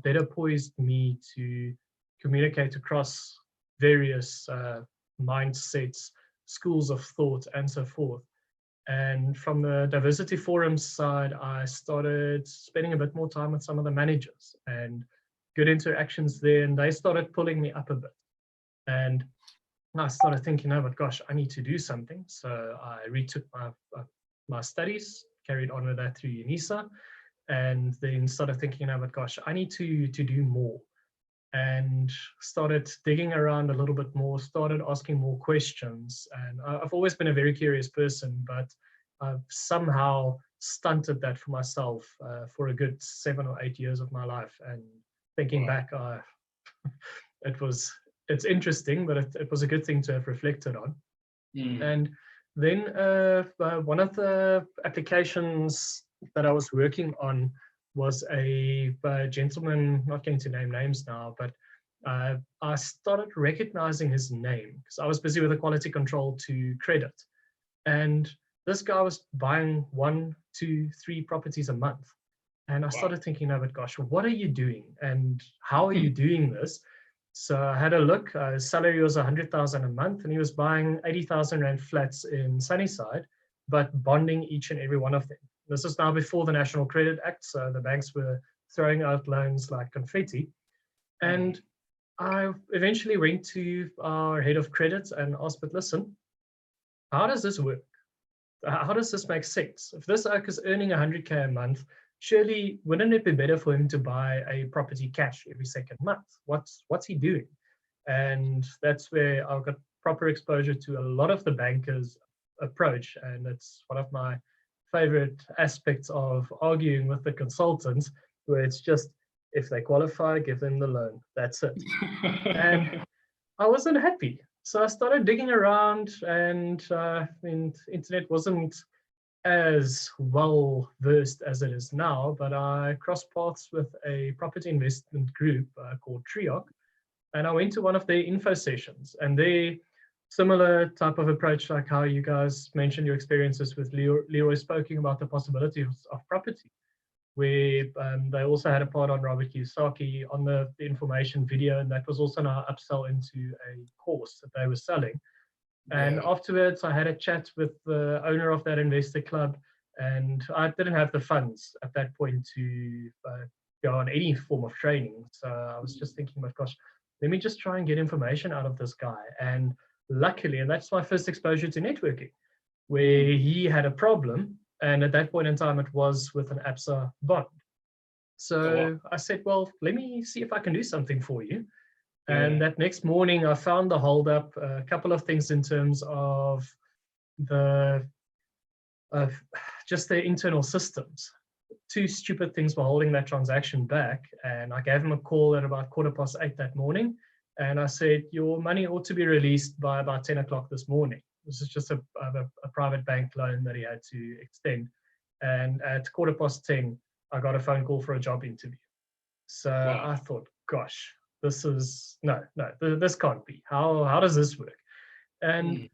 better poised me to communicate across various mindsets, schools of thought, and so forth. And from the diversity forum side, I started spending a bit more time with some of the managers and good interactions there, and they started pulling me up a bit. And I started thinking, oh, but gosh, I need to do something. So I retook my studies, carried on with that through UNISA, and then started thinking, oh, but gosh, I need to do more. and started digging around a little bit more, started asking more questions. And I've always been a very curious person, but I've somehow stunted that for myself for a good 7 or 8 years of my life. And thinking back, it's interesting, but it was a good thing to have reflected on. And then one of the applications that I was working on was a gentleman, not going to name names now, but I started recognizing his name because I was busy with a quality control to credit. And this guy was buying 1, 2, 3 properties a month. And I started thinking, no, but gosh, what are you doing? And how are you doing this? So I had a look. His salary was 100,000 a month, and he was buying 80,000 rand flats in Sunnyside, but bonding each and every one of them. This is now before the National Credit Act, so the banks were throwing out loans like confetti. And I eventually went to our head of credit and asked, but listen, how does this work? How does this make sense? If this oak is earning 100K a month, surely wouldn't it be better for him to buy a property cash every second month? What's he doing? And that's where I got proper exposure to a lot of the bankers' approach. And it's one of my favorite aspects of arguing with the consultants, where it's just, if they qualify, give them the loan. That's it. And I wasn't happy. So I started digging around, and internet wasn't as well versed as it is now, but I crossed paths with a property investment group called Triog, and I went to one of their info sessions, and they similar type of approach, like how you guys mentioned your experiences with Leroy speaking about the possibilities of property, where they also had a part on Robert Kiyosaki on the information video, and that was also now upsell into a course that they were selling. And afterwards, I had a chat with the owner of that investor club, and I didn't have the funds at that point to go on any form of training. So I was just thinking, my gosh, let me just try and get information out of this guy. And luckily, and that's my first exposure to networking, where he had a problem. And at that point in time, it was with an Absa bond. So I said, well, let me see if I can do something for you. And that next morning, I found the holdup, a couple of things in terms of just their internal systems. 2 stupid things were holding that transaction back. And I gave him a call at about 8:15 that morning. And I said, your money ought to be released by about 10 o'clock this morning. This is just a private bank loan that he had to extend. And at 10:15, I got a phone call for a job interview. So I thought, gosh, this is, this can't be. How does this work? And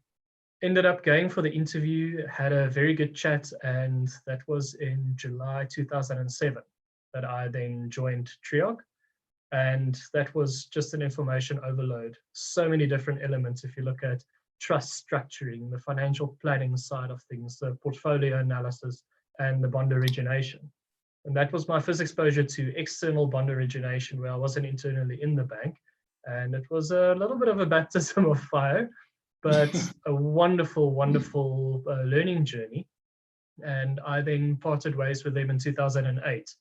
ended up going for the interview, had a very good chat, and that was in July 2007 that I then joined Triog. And that was just an information overload. So many different elements. If you look at trust structuring, the financial planning side of things, the portfolio analysis, and the bond origination. And that was my first exposure to external bond origination, where I wasn't internally in the bank. And it was a little bit of a baptism of fire, but a wonderful, wonderful learning journey. And I then parted ways with them in 2008,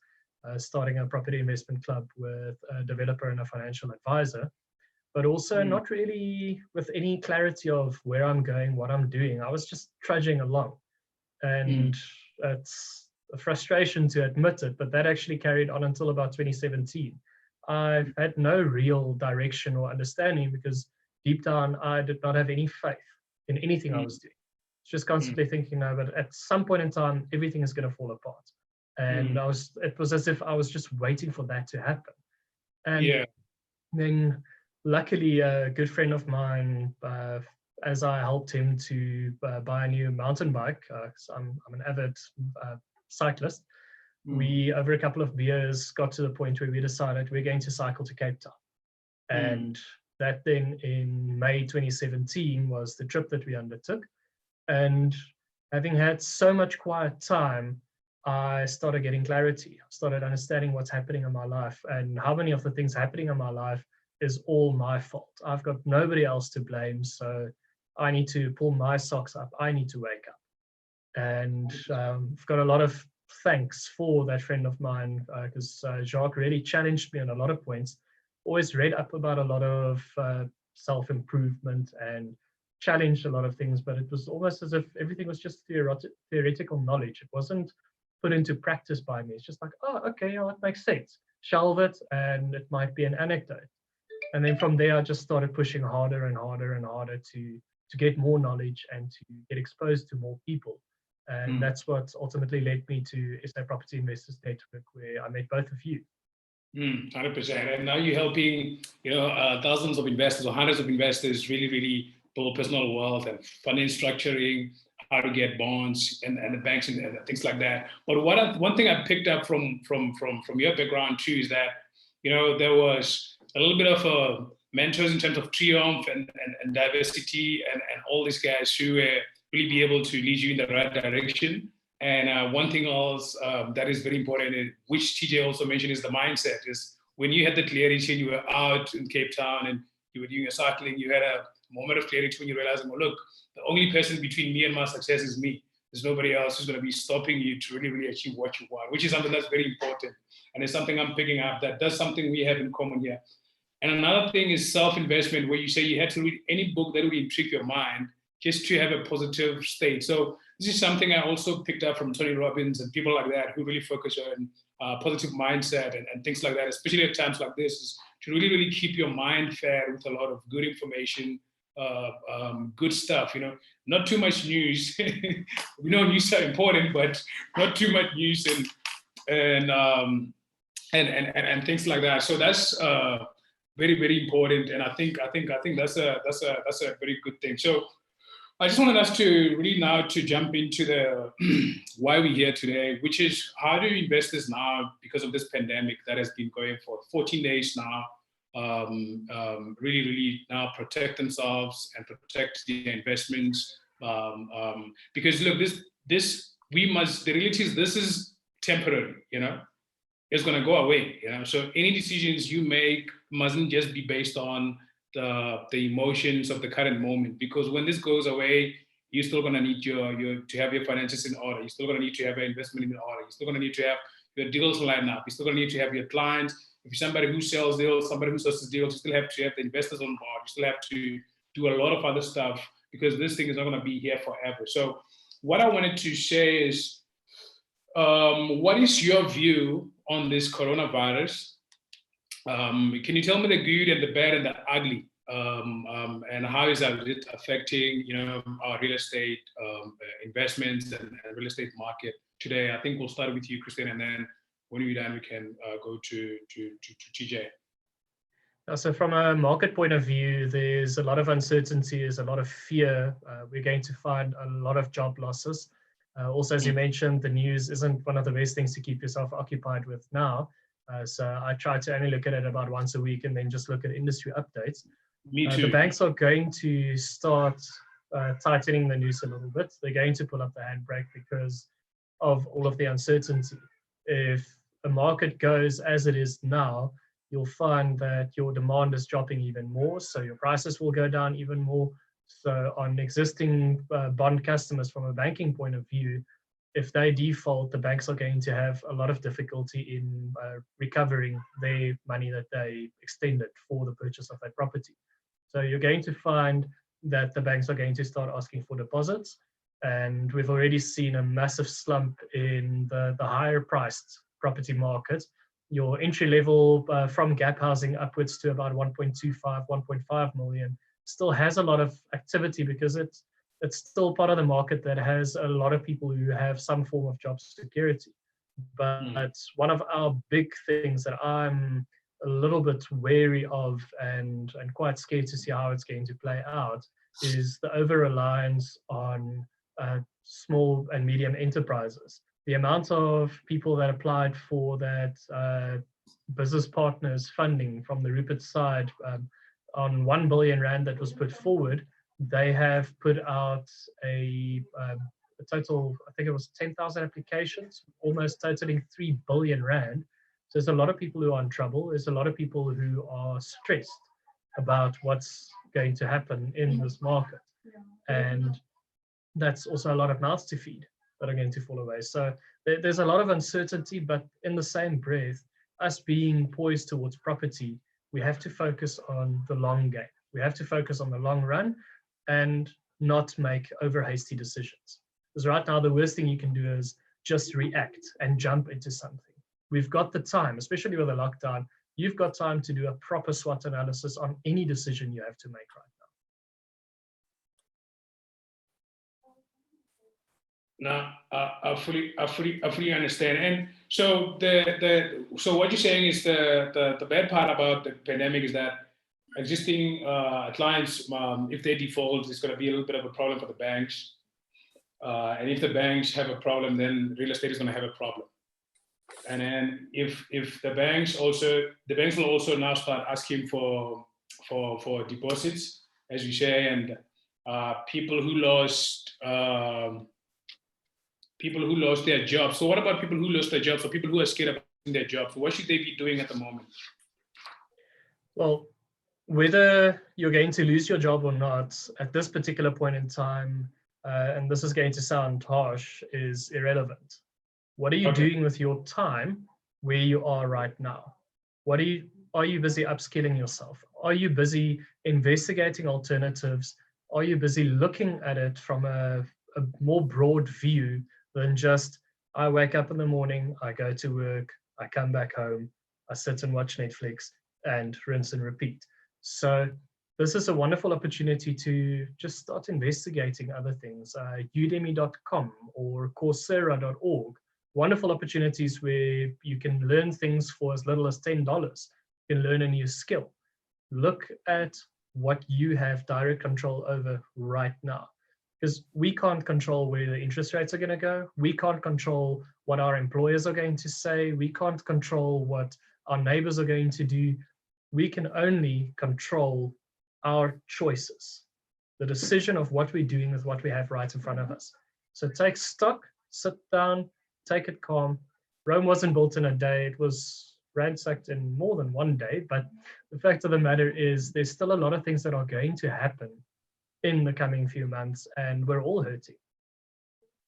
starting a property investment club with a developer and a financial advisor, but also not really with any clarity of where I'm going, what I'm doing. I was just trudging along. And it's a frustration to admit it, but that actually carried on until about 2017. I had no real direction or understanding because deep down, I did not have any faith in anything I was doing. Just constantly thinking, no, but at some point in time, everything is going to fall apart. And it was as if I was just waiting for that to happen. And then luckily, a good friend of mine, as I helped him to buy a new mountain bike, so I'm an avid cyclist, we, over a couple of beers, got to the point where we decided we're going to cycle to Cape Town. And that then in May 2017 was the trip that we undertook. And having had so much quiet time, I started getting clarity. I started understanding what's happening in my life and how many of the things happening in my life is all my fault. I've got nobody else to blame. So I need to pull my socks up. I need to wake up. And I've got a lot of thanks for that friend of mine, because Jacques really challenged me on a lot of points. always read up about a lot of self-improvement and challenged a lot of things, but it was almost as if everything was just theoretical knowledge. It wasn't put into practice by me. It's just like, oh, okay, yeah, that makes sense. Shelve it, and it might be an anecdote. And then from there, I just started pushing harder and harder and harder to get more knowledge and to get exposed to more people. And that's what ultimately led me to SA Property Investors Network, where I met both of you. 100%. And now you're helping, thousands of investors or hundreds of investors really build personal wealth and funding structuring, how to get bonds and the banks and things like that. But one thing I picked up from your background too is that, there was a little bit of mentors in terms of triumph and diversity and all these guys who were really be able to lead you in the right direction. And one thing else that is very important, which TJ also mentioned, is the mindset. Is when you had the clarity and you were out in Cape Town and you were doing your cycling, you had a moment of clarity when you realized, well, look, the only person between me and my success is me. There's nobody else who's going to be stopping you to really achieve what you want, which is something that's very important. And it's something I'm picking up that's something we have in common here. And another thing is self-investment, where you say you had to read any book that would intrigue your mind just to have a positive state. So this is something I also picked up from Tony Robbins and people like that who really focus on positive mindset and things like that, especially at times like this, is to really keep your mind fed with a lot of good information, good stuff, not too much news. We know news are important, but not too much news and things like that. So that's very important, and I think that's a very good thing. So I just wanted us to really now to jump into the why we're here today, which is how do investors now, because of this pandemic that has been going for 14 days now, really now protect themselves and protect their investments. Because look, the reality is this is temporary, it's going to go away, So any decisions you make mustn't just be based on the emotions of the current moment, because when this goes away, you're still going to need to have your finances in order. You're still going to need to have your investment in order. You're still going to need to have your deals lined up. You're still going to need to have your clients. If you're somebody who sells deals, somebody who sources deals, you still have to have the investors on board. You still have to do a lot of other stuff, because this thing is not going to be here forever. So what I wanted to say is, what is your view on this coronavirus? Can you tell me the good and the bad and the ugly, and how is it affecting, our real estate investments and real estate market today? I think we'll start with you, Christiaan, and then when we're done, we can go to TJ. So from a market point of view, there's a lot of uncertainty, there's a lot of fear. We're going to find a lot of job losses. Also, as you mentioned, the news isn't one of the best things to keep yourself occupied with now. So I try to only look at it about once a week and then just look at industry updates. Me too. The banks are going to start tightening the noose a little bit. They're going to pull up the handbrake because of all of the uncertainty. If the market goes as it is now, you'll find that your demand is dropping even more, so your prices will go down even more. So on existing bond customers from a banking point of view, if they default, the banks are going to have a lot of difficulty in recovering their money that they extended for the purchase of that property. So you're going to find that the banks are going to start asking for deposits. And we've already seen a massive slump in the higher priced property market. Your entry level from gap housing upwards to about 1.25, 1.5 million still has a lot of activity, because it's still part of the market that has a lot of people who have some form of job security. But one of our big things that I'm a little bit wary of and quite scared to see how it's going to play out is the over-reliance on small and medium enterprises. The amount of people that applied for that business partners funding from the Rupert side, on 1 billion rand that was put forward, they have put out a total, I think it was 10,000 applications, almost totaling 3 billion rand. So there's a lot of people who are in trouble. There's a lot of people who are stressed about what's going to happen in this market. And that's also a lot of mouths to feed that are going to fall away. So there's a lot of uncertainty, but in the same breath, us being poised towards property, We have to focus on the long game. We have to focus on the long run and not make over hasty decisions. Because right now, the worst thing you can do is just react and jump into something. We've got the time, especially with a lockdown, you've got time to do a proper SWOT analysis on any decision you have to make right now. No, I fully understand. And so so what you're saying is the bad part about the pandemic is that existing clients, if they default, it's going to be a little bit of a problem for the banks. And if the banks have a problem, then real estate is going to have a problem. And then if the banks will also now start asking for deposits, as you say, and people who lost their jobs. So what about people who lost their jobs, or people who are scared of losing their jobs? What should they be doing at the moment? Well, whether you're going to lose your job or not at this particular point in time, and this is going to sound harsh, is irrelevant. What are you doing with your time where you are right now? Are you busy upskilling yourself? Are you busy investigating alternatives? Are you busy looking at it from a more broad view than just, I wake up in the morning, I go to work, I come back home, I sit and watch Netflix and rinse and repeat. So this is a wonderful opportunity to just start investigating other things. Udemy.com or Coursera.org, wonderful opportunities where you can learn things for as little as $10. You can learn a new skill. Look at what you have direct control over right now. Because we can't control where the interest rates are going to go. We can't control what our employers are going to say. We can't control what our neighbors are going to do. We can only control our choices, the decision of what we're doing with what we have right in front of us. So take stock, sit down, take it calm. Rome wasn't built in a day. It was ransacked in more than one day. But the fact of the matter is there's still a lot of things that are going to happen in the coming few months, and we're all hurting.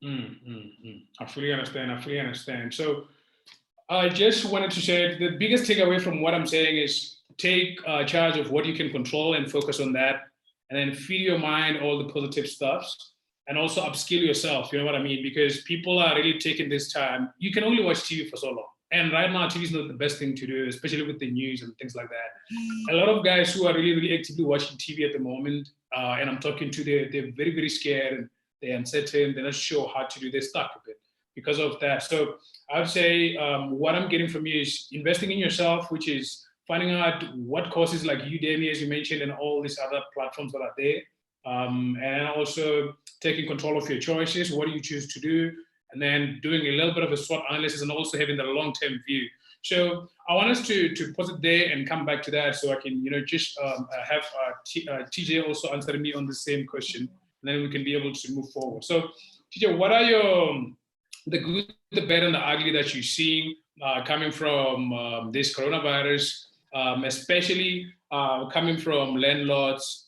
I fully understand. So I just wanted to say the biggest takeaway from what I'm saying is take charge of what you can control and focus on that, and then feed your mind all the positive stuffs, and also upskill yourself. You know what I mean? Because people are really taking this time. You can only watch TV for so long. And right now, TV is not the best thing to do, especially with the news and things like that. A lot of guys who are really, really actively watching TV at the moment, and I'm talking to, they're very, very scared, and they're uncertain, they're not sure how to do, they're stuck a bit because of that. So I would say what I'm getting from you is investing in yourself, which is finding out what courses like Udemy, as you mentioned, and all these other platforms that are there, and also taking control of your choices. What do you choose to do? And then doing a little bit of a SWOT analysis and also having the long-term view. So I want us to pause it there and come back to that, so I can, just have TJ also answer me on the same question, and then we can be able to move forward. So TJ, what are the good, the bad, and the ugly that you're seeing coming from this coronavirus, especially coming from landlords'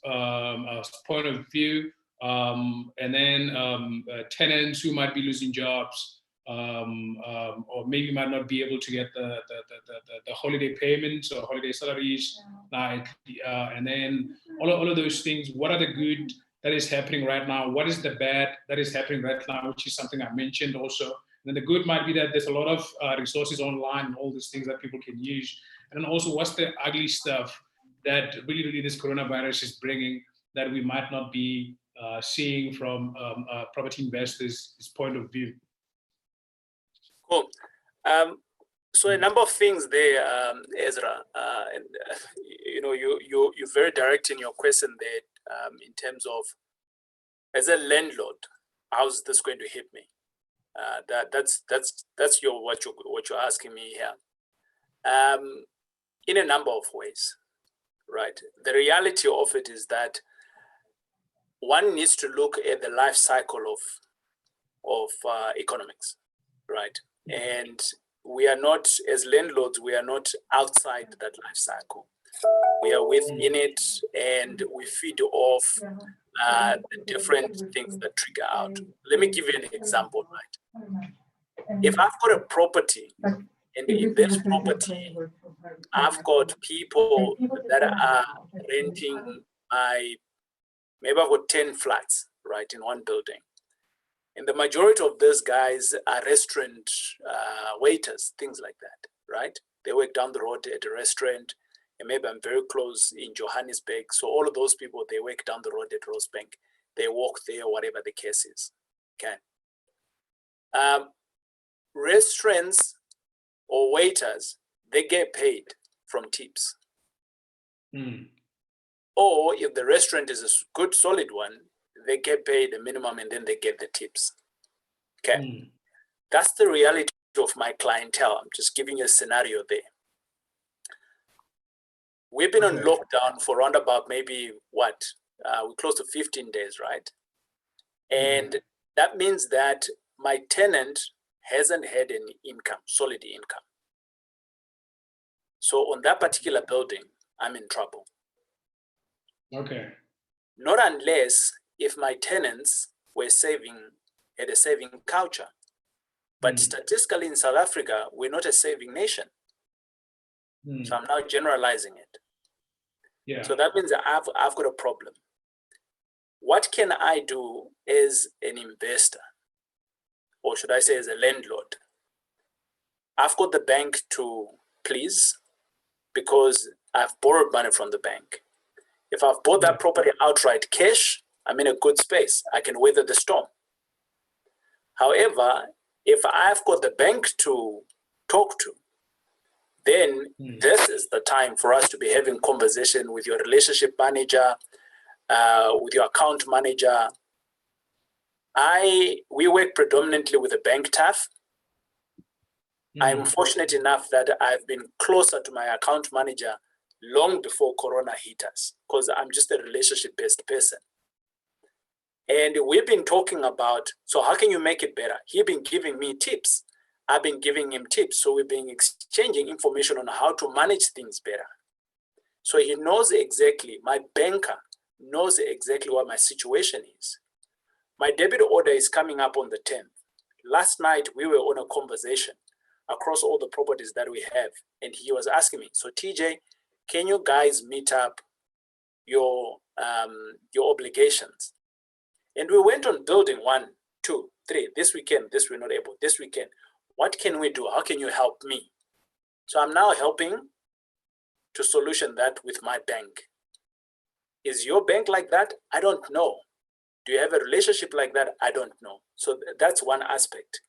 point of view? And then tenants who might be losing jobs, or maybe might not be able to get the holiday payments or holiday salaries, and then all of those things. What are the good that is happening right now? What is the bad that is happening right now, which is something I mentioned also. And then the good might be that there's a lot of resources online and all these things that people can use. And then also, what's the ugly stuff that really this coronavirus is bringing that we might not be seeing from property investors' point of view? Cool. So a number of things there, Ezra. And you're very direct in your question there, in terms of, as a landlord, how's this going to hit me? That's what you're asking me here. In a number of ways, right? The reality of it is that one needs to look at the life cycle of economics, right? And we are not, as landlords, we are not outside that life cycle. We are within it, and we feed off the different things that trigger out. Let me give you an example, right? If I've got a property And in this property, I've got people that are renting maybe I've got 10 flats, right, in one building. And the majority of those guys are restaurant waiters, things like that, right? They work down the road at a restaurant, and maybe I'm very close in Johannesburg. So all of those people, they work down the road at Rosebank. They walk there, whatever the case is, okay? Restaurants or waiters, they get paid from tips. Or if the restaurant is a good, solid one, they get paid the minimum and then they get the tips. Okay, that's the reality of my clientele. I'm just giving you a scenario there. We've been on lockdown for around about maybe we're close to 15 days, right? And that means that my tenant hasn't had any income, solid income. So on that particular building, I'm in trouble. Okay. Not unless if my tenants were had a saving culture. But statistically in South Africa, we're not a saving nation. So I'm now generalizing it. Yeah. So that means that I've got a problem. What can I do as an investor? Or should I say as a landlord? I've got the bank to please because I've borrowed money from the bank. If I've bought that property outright cash, I'm in a good space. I can weather the storm. However, if I've got the bank to talk to, then this is the time for us to be having conversation with your relationship manager, with your account manager. We work predominantly with the bank staff. I'm fortunate enough that I've been closer to my account manager long before Corona hit us, because I'm just a relationship-based person. And we've been talking about, so how can you make it better? He's been giving me tips. I've been giving him tips. So we've been exchanging information on how to manage things better. So he knows exactly, my banker knows exactly what my situation is. My debit order is coming up on the 10th. Last night, we were on a conversation across all the properties that we have. And he was asking me, so TJ, can you guys meet up your obligations? And we went on building 1, 2, 3. This weekend, this we're not able. This weekend, what can we do? How can you help me? So I'm now helping to solution that with my bank. Is your bank like that? I don't know. Do you have a relationship like that? I don't know. So that's one aspect.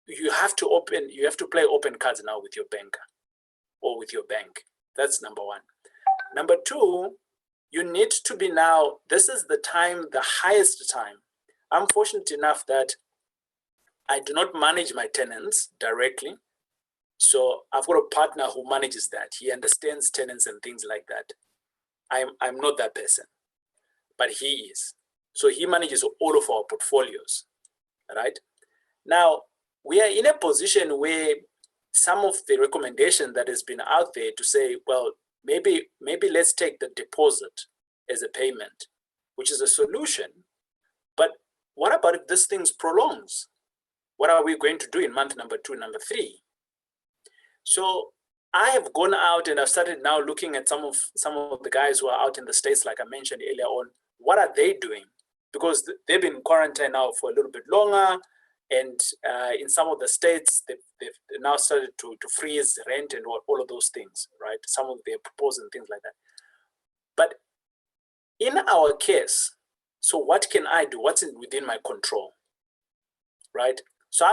You have to play open cards now with your banker or with your bank. That's number one. Number two, you need to be now, this is the time, the highest time. I'm fortunate enough that I do not manage my tenants directly. So I've got a partner who manages that. He understands tenants and things like that. I'm not that person, but he is. So he manages all of our portfolios, right? Now, we are in a position where some of the recommendation that has been out there to say, well, maybe let's take the deposit as a payment, which is a solution. But what about if this thing prolongs? What are we going to do in month number 2, number 3? So I have gone out and I've started now looking at some of the guys who are out in the States, like I mentioned earlier on. What are they doing? Because they've been in quarantine now for a little bit longer. And in some of the states, they've now started to freeze rent and all of those things, right? Some of their proposals and things like that. But in our case, so what can I do? What's within my control, right? So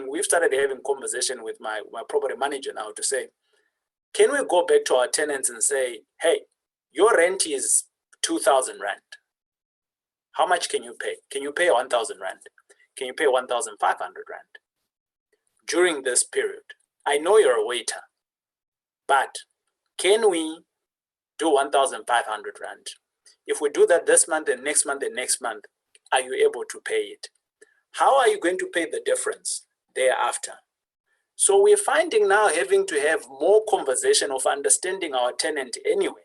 we've started having conversation with my property manager now to say, can we go back to our tenants and say, hey, your rent is 2,000 Rand. How much can you pay? Can you pay 1,000 Rand? Can you pay 1,500 Rand during this period? I know you're a waiter, but can we do 1,500 Rand? If we do that this month and next month and next month, are you able to pay it? How are you going to pay the difference thereafter? So we're finding now having to have more conversation of understanding our tenant anyway.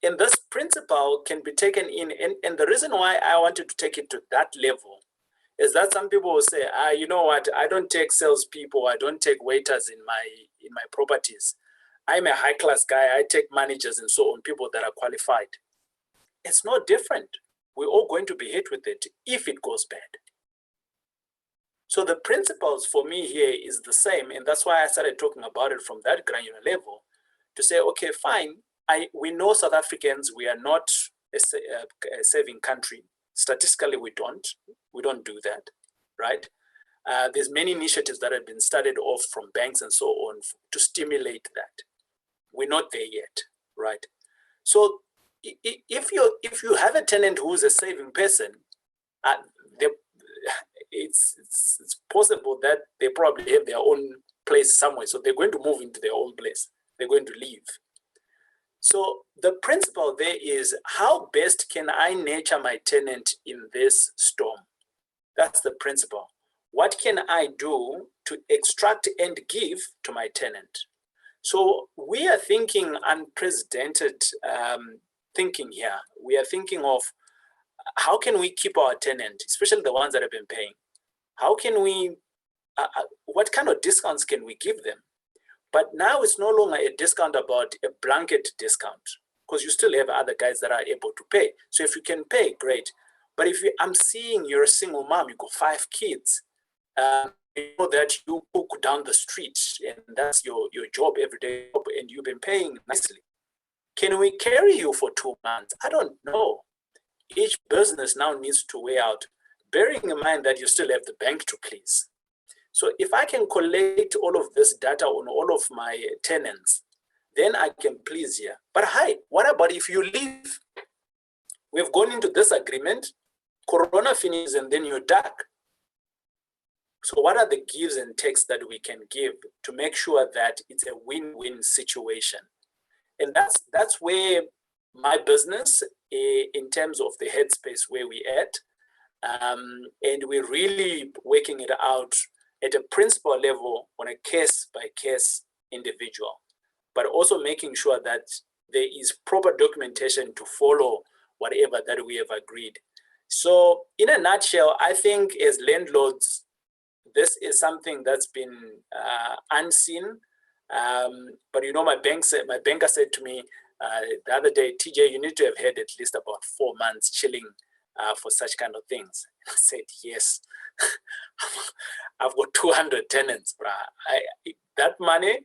And this principle can be taken in, and the reason why I wanted to take it to that level is that some people will say, you know what, I don't take salespeople, I don't take waiters in my properties. I'm a high-class guy, I take managers and so on, people that are qualified. It's no different. We're all going to be hit with it if it goes bad. So the principles for me here is the same, and that's why I started talking about it from that granular level, to say, okay, fine, we know South Africans, we are not a saving country. Statistically, we don't do that, right? There's many initiatives that have been started off from banks and so on to stimulate that. We're not there yet, right? So if you have a tenant who's a saving person, it's possible that they probably have their own place somewhere. So they're going to move into their own place. They're going to leave. So the principle there is, how best can I nurture my tenant in this storm? That's the principle. What can I do to extract and give to my tenant? So we are thinking unprecedented thinking here. We are thinking of, how can we keep our tenant, especially the ones that have been paying? How can we, what kind of discounts can we give them? But now it's no longer a discount about a blanket discount, because you still have other guys that are able to pay. So if you can pay, great. But if I'm seeing you're a single mom, you got 5 kids, you know that you cook down the street and that's your job every day, and you've been paying nicely. Can we carry you for 2 months? I don't know. Each business now needs to weigh out, bearing in mind that you still have the bank to please. So if I can collect all of this data on all of my tenants, then I can please here. But hi, what about if you leave? We've gone into this agreement, Corona finishes, and then you're dark. So what are the gives and takes that we can give to make sure that it's a win-win situation? And that's where my business, in terms of the headspace where we're at, and we're really working it out at a principal level on a case-by-case individual, but also making sure that there is proper documentation to follow whatever that we have agreed. So in a nutshell, I think as landlords, this is something that's been unseen. But you know, my banker said to me the other day, TJ, you need to have had at least about 4 months chilling for such kind of things. I said, yes. I've got 200 tenants, bruh. That money,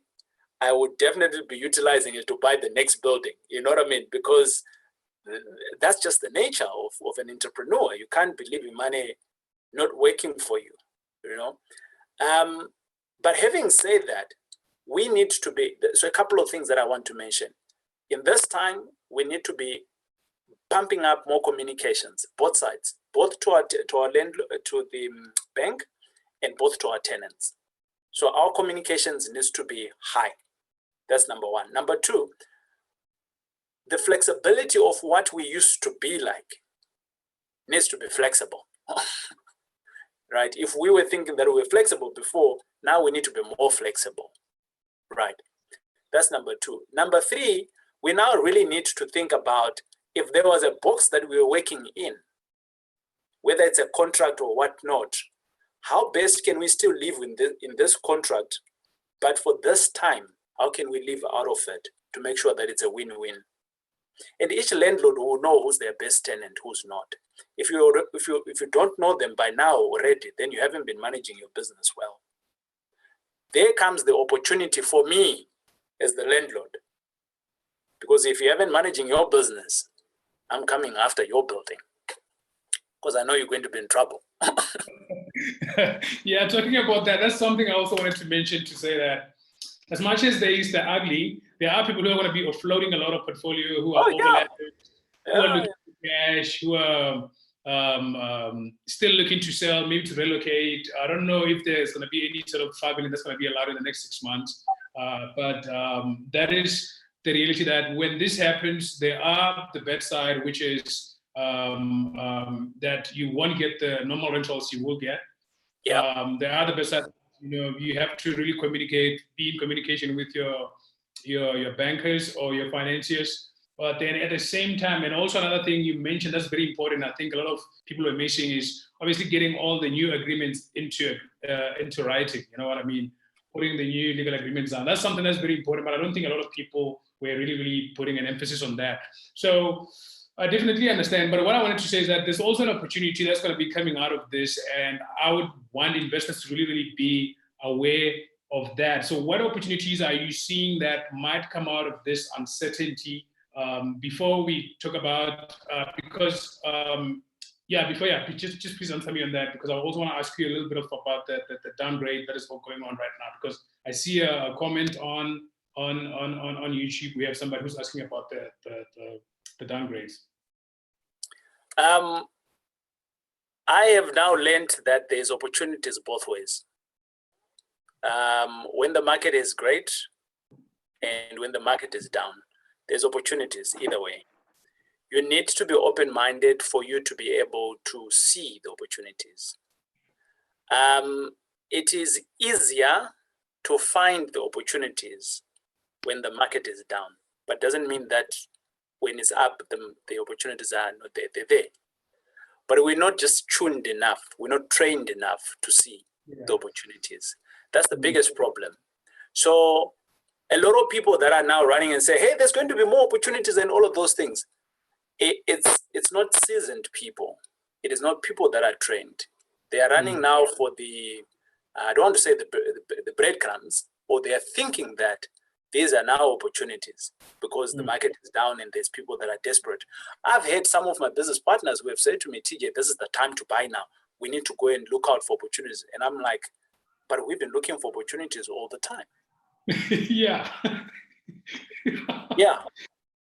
I would definitely be utilizing it to buy the next building. You know what I mean? Because that's just the nature of an entrepreneur. You can't be leaving money not working for you, you know? But having said that, we need to be, so a couple of things that I want to mention. In this time, we need to be pumping up more communications, both sides, both to our landlord, to the bank, and both to our tenants. So our communications needs to be high. That's number one. Number two, the flexibility of what we used to be like needs to be flexible. Right? If we were thinking that we were flexible before, now we need to be more flexible. Right? That's number two. Number three, we now really need to think about, if there was a box that we were working in, whether it's a contract or whatnot, how best can we still live in this contract, but for this time, how can we live out of it to make sure that it's a win-win? And each landlord will know who's their best tenant, who's not. If you don't know them by now already, then you haven't been managing your business well. There comes the opportunity for me as the landlord. Because if you haven't managing your business, I'm coming after your building, because I know you're going to be in trouble. Yeah, talking about that, that's something I also wanted to mention, to say that as much as there is the ugly, there are people who are going to be offloading a lot of portfolio, who are who are looking for cash, who are still looking to sell, maybe to relocate. I don't know if there's going to be any sort of traveling that's going to be allowed in the next 6 months. But that is the reality, that when this happens, there are the bad side, which is that you won't get the normal rentals you will get. Yeah. There are the bad side. You know, you have to really communicate, be in communication with your bankers or your financiers, But then at the same time, and also another thing you mentioned that's very important, I think a lot of people are missing, is obviously getting all the new agreements into writing. You know what I mean? Putting the new legal agreements down. That's something that's very important, but I don't think a lot of people were really putting an emphasis on that. So I definitely understand. But what I wanted to say is that there's also an opportunity that's going to be coming out of this, and I would want investors to really be aware of that. So what opportunities are you seeing that might come out of this uncertainty? Before we talk about, just please answer me on that, because I also want to ask you a little bit about the downgrade that is going on right now, because I see a comment on YouTube. We have somebody who's asking about the downgrades. I have now learned that there's opportunities both ways. When the market is great and when the market is down, there's opportunities either way. You need to be open-minded for you to be able to see the opportunities. It is easier to find the opportunities when the market is down, but doesn't mean that when it's up, the opportunities are not there. They're there. But we're not just tuned enough. We're not trained enough to see the opportunities. That's the biggest problem. So a lot of people that are now running and say, hey, there's going to be more opportunities and all of those things. It's not seasoned people. It is not people that are trained. They are running now for the, I don't want to say the breadcrumbs, or they are thinking that these are now opportunities because the market is down and there's people that are desperate. I've had some of my business partners who have said to me, TJ, this is the time to buy now. We need to go and look out for opportunities. And I'm like, but we've been looking for opportunities all the time. Yeah. Yeah.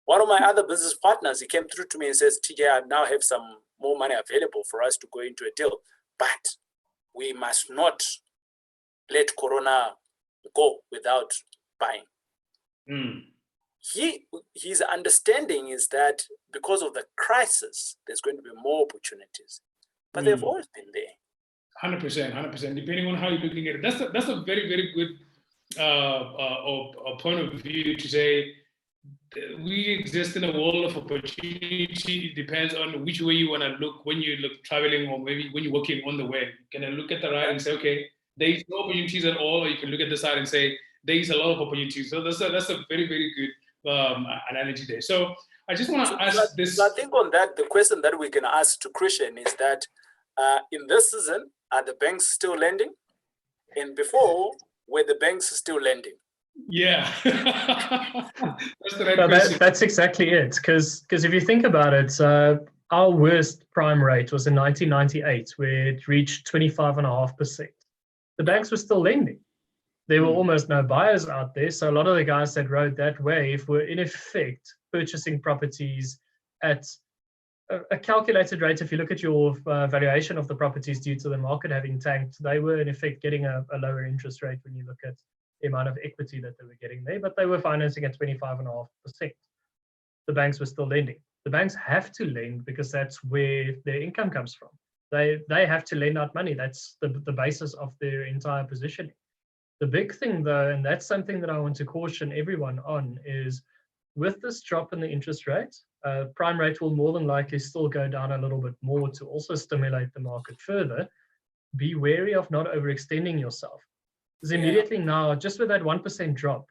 One of my other business partners, he came through to me and says, TJ, I now have some more money available for us to go into a deal, but we must not let Corona go without buying. His understanding is that because of the crisis, there's going to be more opportunities, but they've always been there. 100%, depending on how you're looking at it. That's a very, very good point of view to say we exist in a world of opportunity. It depends on which way you want to look when you look traveling, or maybe when you're working on the way. You can look at the right and say, okay, there's no opportunities at all, or you can look at the side and say there's a lot of opportunities. So that's a very, very good analogy there. So I just want to ask this. I think on that, the question that we can ask to Christiaan is that in this season, are the banks still lending? And before, were the banks still lending? Yeah, that's the right question. That's exactly it. Because if you think about it, our worst prime rate was in 1998, where it reached 25.5%. The banks were still lending. There were almost no buyers out there. So a lot of the guys that rode that wave were in effect purchasing properties at a calculated rate. If you look at your valuation of the properties due to the market having tanked, they were in effect getting a lower interest rate when you look at the amount of equity that they were getting there, but they were financing at 25.5%. The banks were still lending. The banks have to lend because that's where their income comes from. They have to lend out money. That's the basis of their entire positioning. The big thing though, and that's something that I want to caution everyone on, is with this drop in the interest rate, prime rate will more than likely still go down a little bit more to also stimulate the market further. Be wary of not overextending yourself. Because immediately now, just with that 1% drop,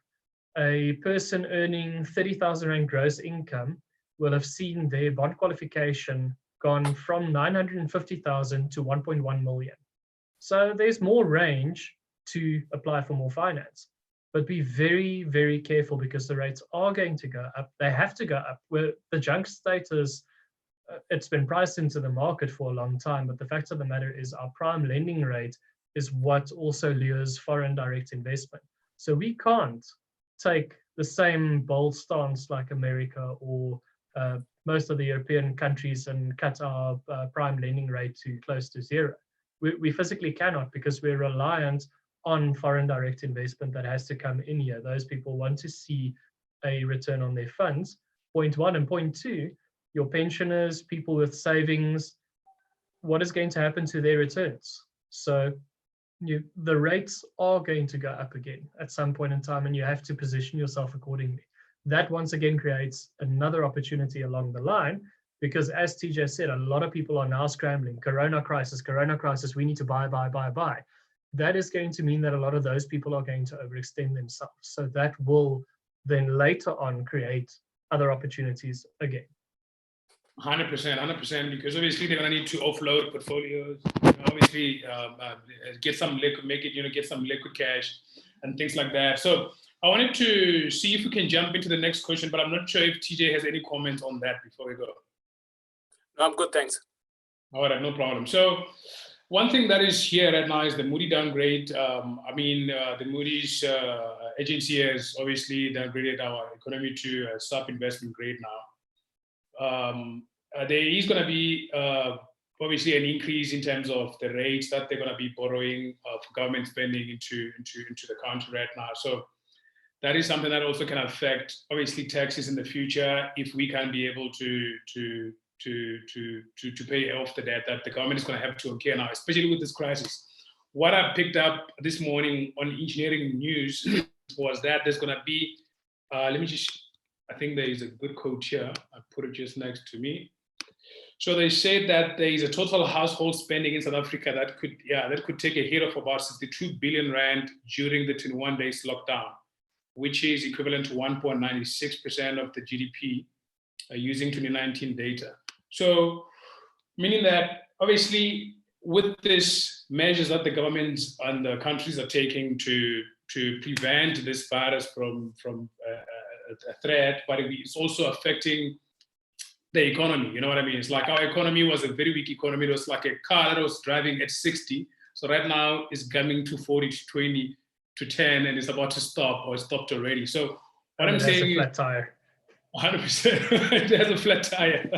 a person earning 30,000 Rand gross income will have seen their bond qualification gone from 950,000 to 1.1 million. So there's more range to apply for more finance. But be very, very careful because the rates are going to go up. They have to go up. Where the junk status, it's been priced into the market for a long time, but the fact of the matter is our prime lending rate is what also lures foreign direct investment. So we can't take the same bold stance like America or most of the European countries and cut our prime lending rate to close to zero. We physically cannot, because we're reliant on foreign direct investment that has to come in here. Those people want to see a return on their funds. Point one, and point two, your pensioners, people with savings, what is going to happen to their returns? So the rates are going to go up again at some point in time, and you have to position yourself accordingly. that once again creates another opportunity along the line, because as TJ said, a lot of people are now scrambling. Corona crisis, we need to buy. That is going to mean that a lot of those people are going to overextend themselves. So that will then later on create other opportunities again. 100%, because obviously they're going to need to offload portfolios, obviously get some liquid, get some liquid cash and things like that. So I wanted to see if we can jump into the next question, but I'm not sure if TJ has any comments on that before we go. No, I'm good, thanks. All right, no problem. So one thing that is here right now is the Moody downgrade. The Moody's agency has obviously downgraded our economy to sub-investment grade now. There is going to be obviously an increase in terms of the rates that they're going to be borrowing for government spending into the country right now. So that is something that also can affect obviously taxes in the future if we can be able to pay off the debt that the government is going to have to incur now, especially with this crisis. What I picked up this morning on engineering news was that there's going to be, I think there is a good quote here. I put it just next to me. So they said that there is a total household spending in South Africa that could take a hit of about 62 billion rand during the 21 days lockdown, which is equivalent to 1.96% of the GDP using 2019 data. So meaning that obviously with these measures that the governments and the countries are taking to prevent this virus from a threat, but it's also affecting the economy. You know what I mean? It's like our economy was a very weak economy. It was like a car that was driving at 60. So right now it's coming to 40 to 20 to 10 and it's about to stop or it stopped already. So what I'm saying is flat tire. 100%. It has a flat tire.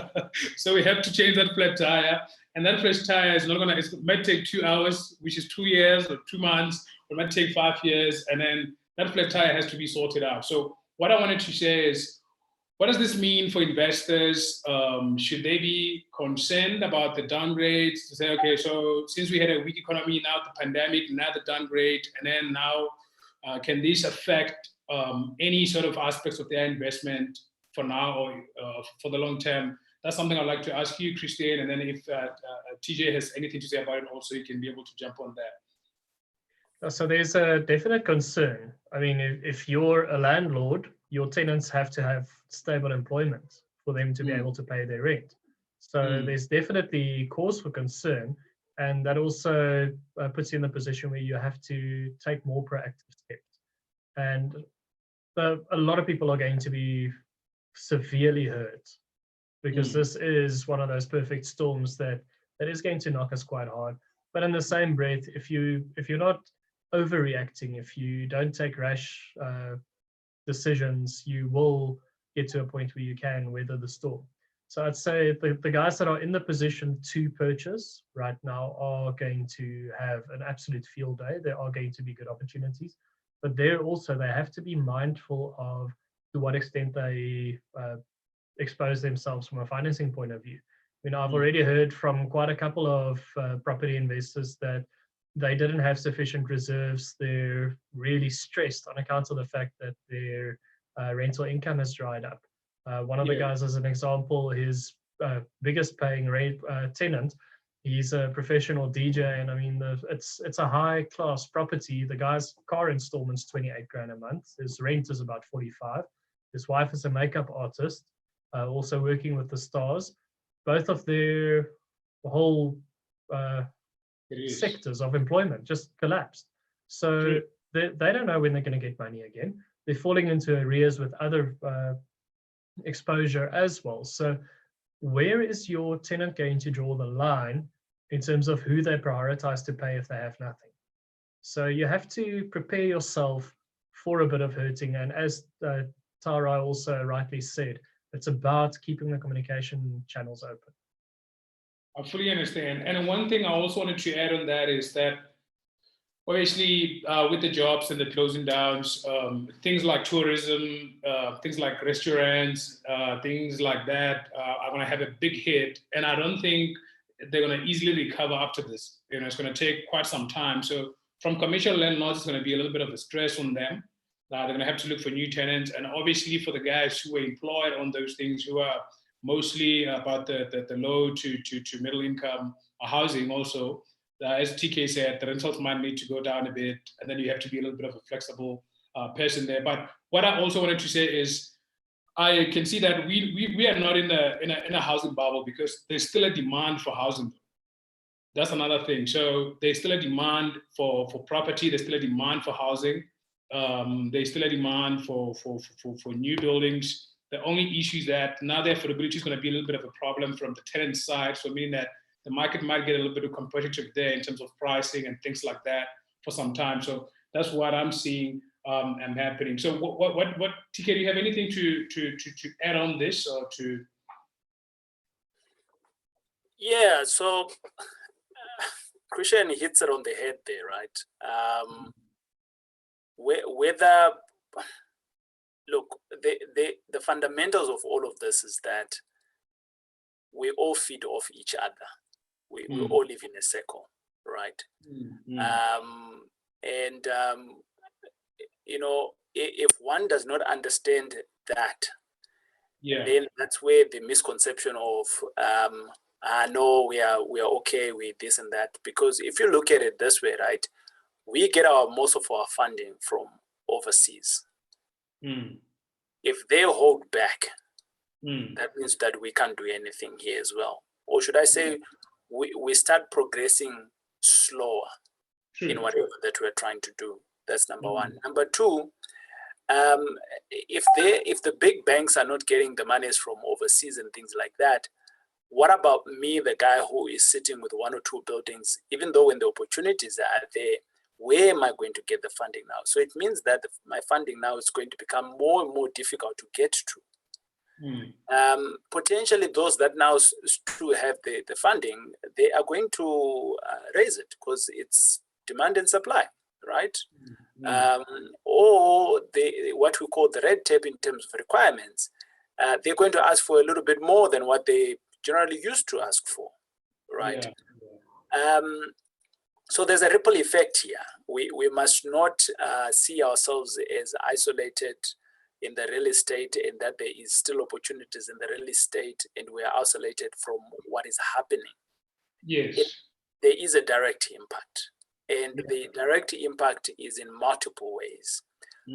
So we have to change that flat tire. And that flat tire is not it might take 2 hours, which is 2 years or 2 months, or it might take 5 years. And then that flat tire has to be sorted out. So what I wanted to say is, what does this mean for investors? Should they be concerned about the downgrades to say, okay, so since we had a weak economy, now the pandemic, now the downgrade, and then now can this affect any sort of aspects of their investment for now or for the long term? That's something I'd like to ask you, Christiaan, and then if TJ has anything to say about it also, you can be able to jump on that. So there's a definite concern. I mean, if you're a landlord, your tenants have to have stable employment for them to be able to pay their rent. So there's definitely cause for concern. And that also puts you in a position where you have to take more proactive steps. And a lot of people are going to be severely hurt because this is one of those perfect storms that is going to knock us quite hard. But in the same breath, if you're not overreacting, if you don't take rash decisions, you will get to a point where you can weather the storm. So I'd say the guys that are in the position to purchase right now are going to have an absolute field day. There are going to be good opportunities, but they have to be mindful of to what extent they expose themselves from a financing point of view. You know, I've already heard from quite a couple of property investors that they didn't have sufficient reserves. They're really stressed on account of the fact that their rental income has dried up. One of the guys, as an example, his biggest paying tenant, he's a professional DJ, and I mean, it's a high class property. The guy's car installment's 28 grand a month. His rent is about 45. His wife is a makeup artist, also working with the stars. Both of their whole sectors of employment just collapsed. So they don't know when they're going to get money again. They're falling into arrears with other exposure as well. So where is your tenant going to draw the line in terms of who they prioritize to pay if they have nothing? So you have to prepare yourself for a bit of hurting. And as Taurai also rightly said, it's about keeping the communication channels open. I fully understand. And one thing I also wanted to add on that is that obviously with the jobs and the closing downs, things like tourism, things like restaurants, things like that are going to have a big hit. And I don't think they're going to easily recover after this. You know, it's going to take quite some time. So from commercial landlords, it's going to be a little bit of a stress on them. They're going to have to look for new tenants. And obviously for the guys who are employed on those things, who are mostly about the low to middle income housing also, as TK said, the rentals might need to go down a bit, and then you have to be a little bit of a flexible person there. But what I also wanted to say is, I can see that we are not in a housing bubble, because there's still a demand for housing. That's another thing. So there's still a demand for property. There's still a demand for housing. There's still a demand for new buildings. The only issue is that now the affordability is going to be a little bit of a problem from the tenant side. So meaning that the market might get a little bit of competitive there in terms of pricing and things like that for some time. So that's what I'm seeing and happening. So what TK, do you have anything to add on this, or to? Yeah, so Christiaan hits it on the head there, right? Whether, look, the fundamentals of all of this is that we all feed off each other. We all live in a circle, right? You know, if one does not understand that, then that's where the misconception of no, we are okay with this and that. Because if you look at it this way, right, we get most of our funding from overseas. If they hold back, that means that we can't do anything here as well. Or should I say, we start progressing slower in whatever that we're trying to do. That's number one. Number two, if the big banks are not getting the monies from overseas and things like that, what about me, the guy who is sitting with one or two buildings? Even though when the opportunities are there, where am I going to get the funding now? So it means that my funding now is going to become more and more difficult to get to. Potentially those that now to have the funding, they are going to raise it, because it's demand and supply, right? Or what we call the red tape in terms of requirements, they're going to ask for a little bit more than what they generally used to ask for, right? So there's a ripple effect here. We must not see ourselves as isolated in the real estate, and that there is still opportunities in the real estate and we are isolated from what is happening. Yes. There is a direct impact, and the direct impact is in multiple ways.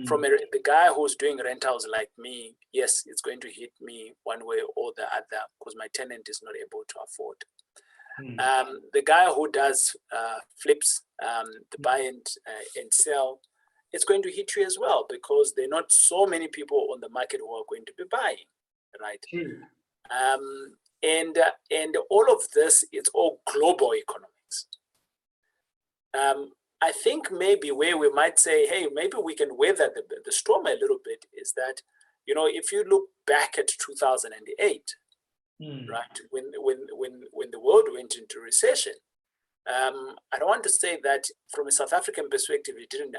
From the guy who's doing rentals like me, yes, it's going to hit me one way or the other, because my tenant is not able to afford. The guy who does flips, the buy and sell, it's going to hit you as well, because there are not so many people on the market who are going to be buying, right? And all of this, it's all global economics. I think maybe where we might say, hey, maybe we can weather the storm a little bit, is that, you know, if you look back at 2008, right, when the world went into recession, I don't want to say that from a South African perspective, it didn't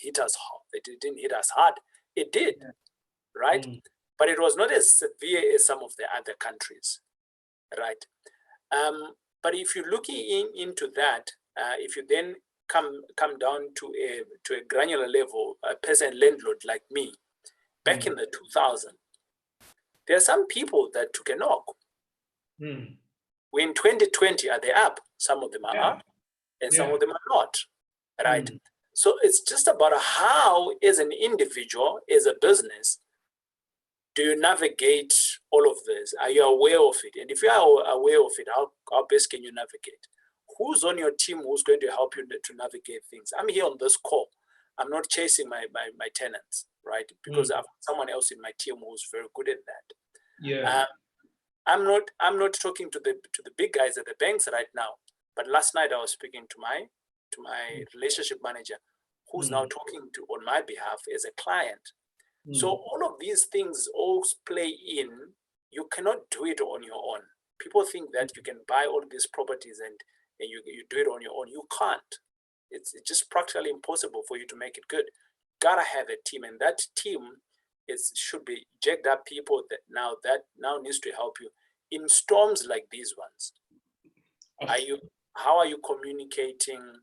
hit us hard. It didn't hit us hard. It did, right? But it was not as severe as some of the other countries, right? But if you're looking into that, if you then come down to a granular level, a peasant landlord like me, back in the 2000s, there are some people that took a knock. In 2020, are they up? Some of them are up, and some of them are not, right? So it's just about how, as an individual, as a business, do you navigate all of this? Are you aware of it? And if you are aware of it, how best can you navigate? Who's on your team who's going to help you to navigate things? I'm here on this call. I'm not chasing my tenants, right? Because I have someone else in my team who's very good at that. I'm not talking to the big guys at the banks right now. But last night I was speaking to my relationship manager, who's now talking on my behalf as a client. So all of these things all play in. You cannot do it on your own. People think that you can buy all these properties and you do it on your own. You can't. It's just practically impossible for you to make it good. You gotta have a team, and that team should be jacked up people that now needs to help you in storms like these ones. How are you communicating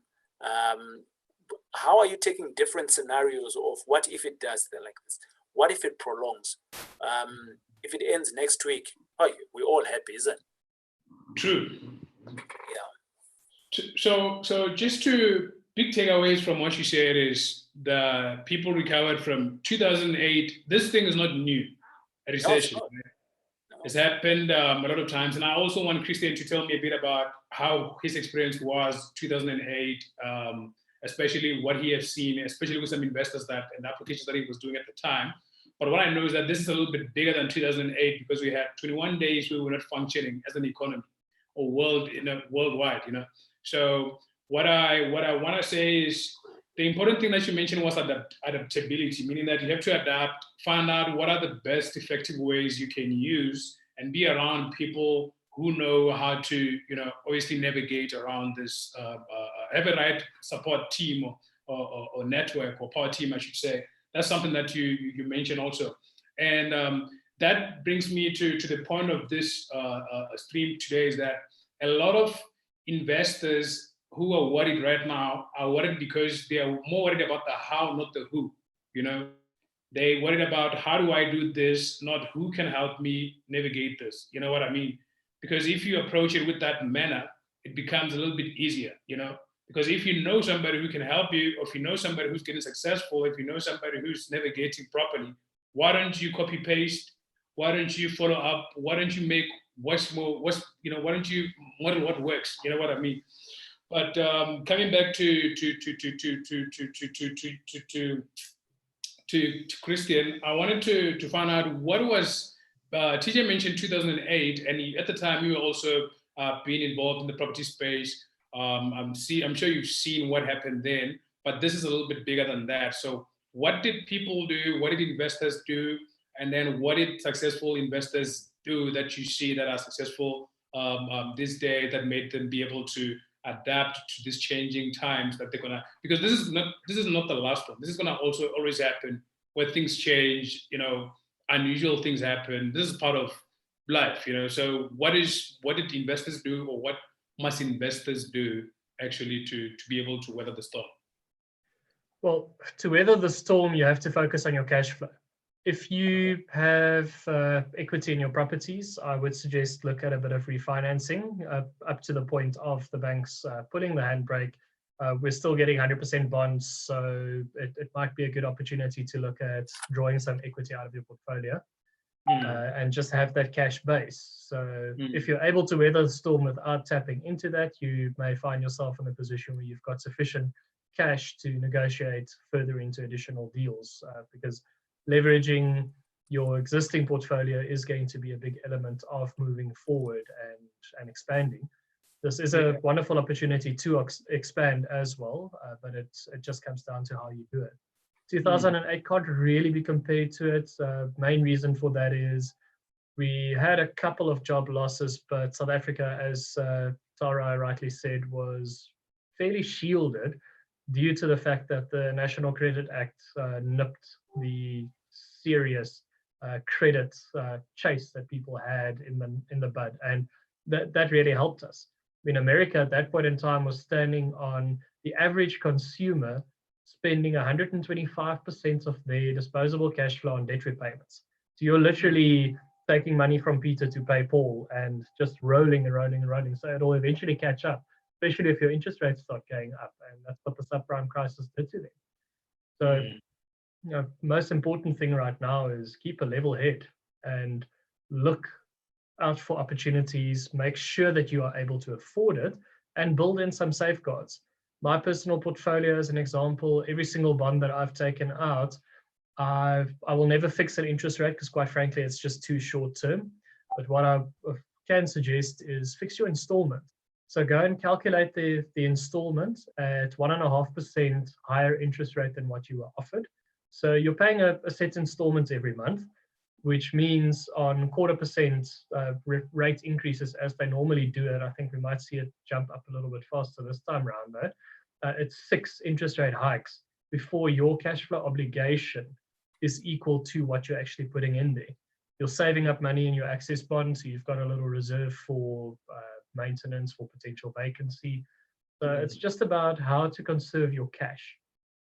how are you taking different scenarios of what if it does like this? What if it prolongs? If it ends next week, oh, we're all happy, isn't it? True. Yeah. So just to big takeaways from what you said is the people recovered from 2008. This thing is not new. A recession. No. It's happened a lot of times. And I also want Christiaan to tell me a bit about how his experience was 2008, especially what he has seen, especially with some investors that and the applications that he was doing at the time. But what I know is that this is a little bit bigger than 2008 because we had 21 days we were not functioning as an economy or worldwide, So what I want to say is the important thing that you mentioned was adaptability, meaning that you have to adapt, find out what are the best effective ways you can use and be around people who know how to, obviously navigate around this, have a right support team or network or power team, I should say. That's something that you mentioned also. And that brings me to the point of this stream today is that a lot of investors who are worried right now are worried because they are more worried about the how, not the who. They worried about how do I do this, not who can help me navigate this. You know what I mean? Because if you approach it with that manner, it becomes a little bit easier, Because if you know somebody who can help you, or if you know somebody who's getting successful, if you know somebody who's navigating properly, why don't you copy paste? Why don't you follow up? Why don't you make why don't you model what works? You know what I mean? But coming back to Christiaan, I wanted to find out what was TJ mentioned 2008, and at the time you were also being involved in the property space. I'm sure you've seen what happened then, but this is a little bit bigger than that. So what did people do? What did investors do? And then what did successful investors do that you see that are successful this day that made them be able to adapt to these changing times that they're gonna, because this is not the last one. This is gonna also always happen where things change, unusual things happen. This is part of life, So what did investors do, or what must investors do actually to be able to weather the storm? Well, to weather the storm, you have to focus on your cash flow. If you have equity in your properties, I would suggest look at a bit of refinancing up to the point of the banks pulling the handbrake. We're still getting 100% bonds, so it might be a good opportunity to look at drawing some equity out of your portfolio and just have that cash base. So if you're able to weather the storm without tapping into that, you may find yourself in a position where you've got sufficient cash to negotiate further into additional deals because leveraging your existing portfolio is going to be a big element of moving forward and expanding. This is a wonderful opportunity to expand as well, but it just comes down to how you do it. 2008 can't really be compared to it. Main reason for that is we had a couple of job losses, but South Africa, as Taurai rightly said, was fairly shielded due to the fact that the National Credit Act nipped the serious credit chase that people had in the bud, and that really helped us. In America at that point in time was standing on the average consumer spending 125% of their disposable cash flow on debt repayments. So you're literally taking money from Peter to pay Paul and just rolling and rolling and rolling. So it'll eventually catch up, especially if your interest rates start going up, and that's what the subprime crisis did to them. So most important thing right now is keep a level head and look out for opportunities, make sure that you are able to afford it, and build in some safeguards. My personal portfolio, as an example, every single bond that I've taken out, I will never fix an interest rate because, quite frankly, it's just too short term. But what I can suggest is fix your installment. So go and calculate the installment at 1.5% higher interest rate than what you were offered. So you're paying a set installment every month, which means on 0.25% rate increases as they normally do it. I think we might see it jump up a little bit faster this time around though. It's 6 interest rate hikes before your cash flow obligation is equal to what you're actually putting in there. You're saving up money in your access bond, so you've got a little reserve for maintenance, for potential vacancy. So it's just about how to conserve your cash.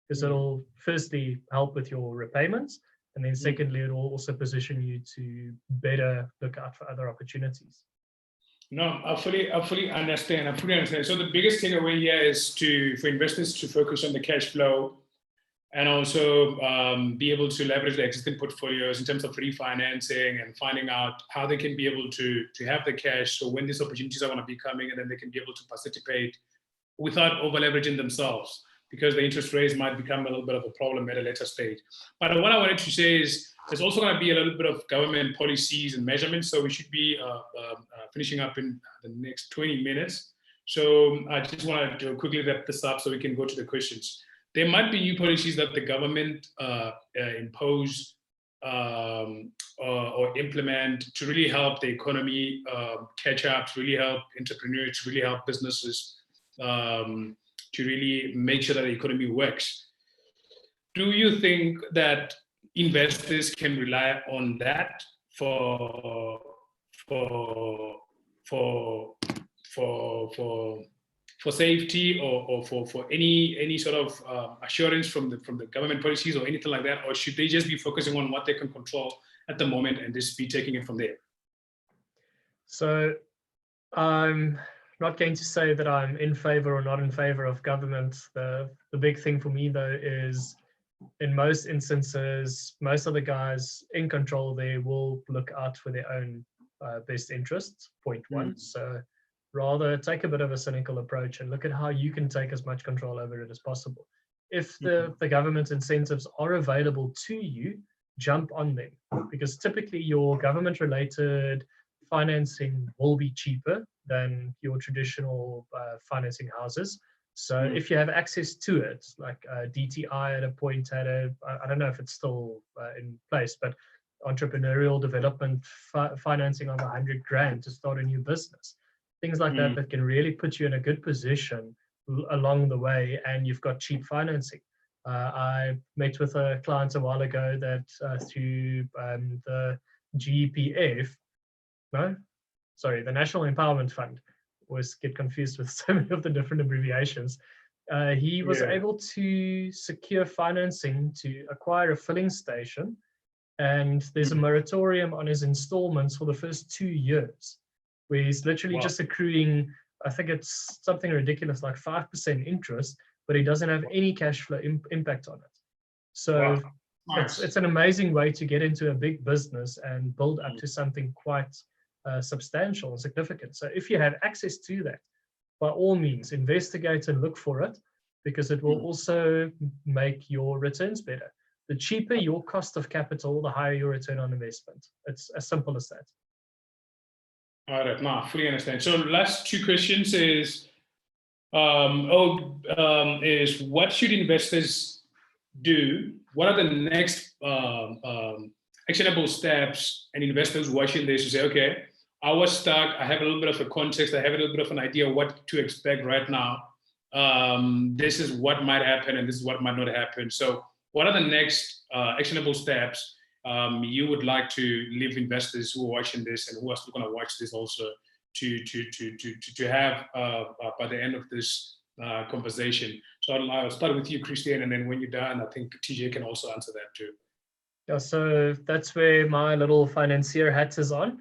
because it'll firstly help with your repayments, and then secondly, it will also position you to better look out for other opportunities. No, I fully understand. I fully understand. So the biggest takeaway here is for investors to focus on the cash flow, and also be able to leverage their existing portfolios in terms of refinancing and finding out how they can be able to have the cash. So when these opportunities are going to be coming, and then they can be able to participate without over leveraging themselves, because the interest rates might become a little bit of a problem at a later stage. But what I wanted to say is there's also going to be a little bit of government policies and measurements. So we should be finishing up in the next 20 minutes. So I just want to quickly wrap this up so we can go to the questions. There might be new policies that the government impose or implement to really help the economy catch up, to really help entrepreneurs, to really help businesses, to really make sure that the economy works. Do you think that investors can rely on that for safety or for any sort of assurance from the government policies or anything like that, or should they just be focusing on what they can control at the moment and just be taking it from there? So I'm not going to say that I'm in favor or not in favor of government. The big thing for me, though, is in most instances, most of the guys in control there will look out for their own best interests, point one. So rather take a bit of a cynical approach and look at how you can take as much control over it as possible. If the government incentives are available to you, jump on them, because typically your government-related financing will be cheaper than your traditional financing houses. So if you have access to it, like DTI at a point had I don't know if it's still in place, but entrepreneurial development financing of 100 grand to start a new business, things like that, that can really put you in a good position along the way, and you've got cheap financing. I met with a client a while ago that through the GEPF, the National Empowerment Fund, always get confused with so many of the different abbreviations. He was able to secure financing to acquire a filling station, and there's a moratorium on his installments for the first 2 years, where he's literally just accruing, I think it's something ridiculous like 5% interest, but he doesn't have any cash flow impact on it. So it's an amazing way to get into a big business and build up to something quite substantial and significant. So if you have access to that, by all means, investigate and look for it, because it will also make your returns better. The cheaper your cost of capital, the higher your return on investment. It's as simple as that. All right, no, I fully understand. So last two questions is, is what should investors do? What are the next actionable steps, and investors watching this to say, okay, I was stuck, I have a little bit of a context, I have a little bit of an idea of what to expect right now. This is what might happen and this is what might not happen. So what are the next actionable steps you would like to leave investors who are watching this and who are still going to watch this also to have by the end of this conversation? So I'll start with you, Christiaan, and then when you're done, I think TJ can also answer that too. Yeah, so that's where my little financier hat is on.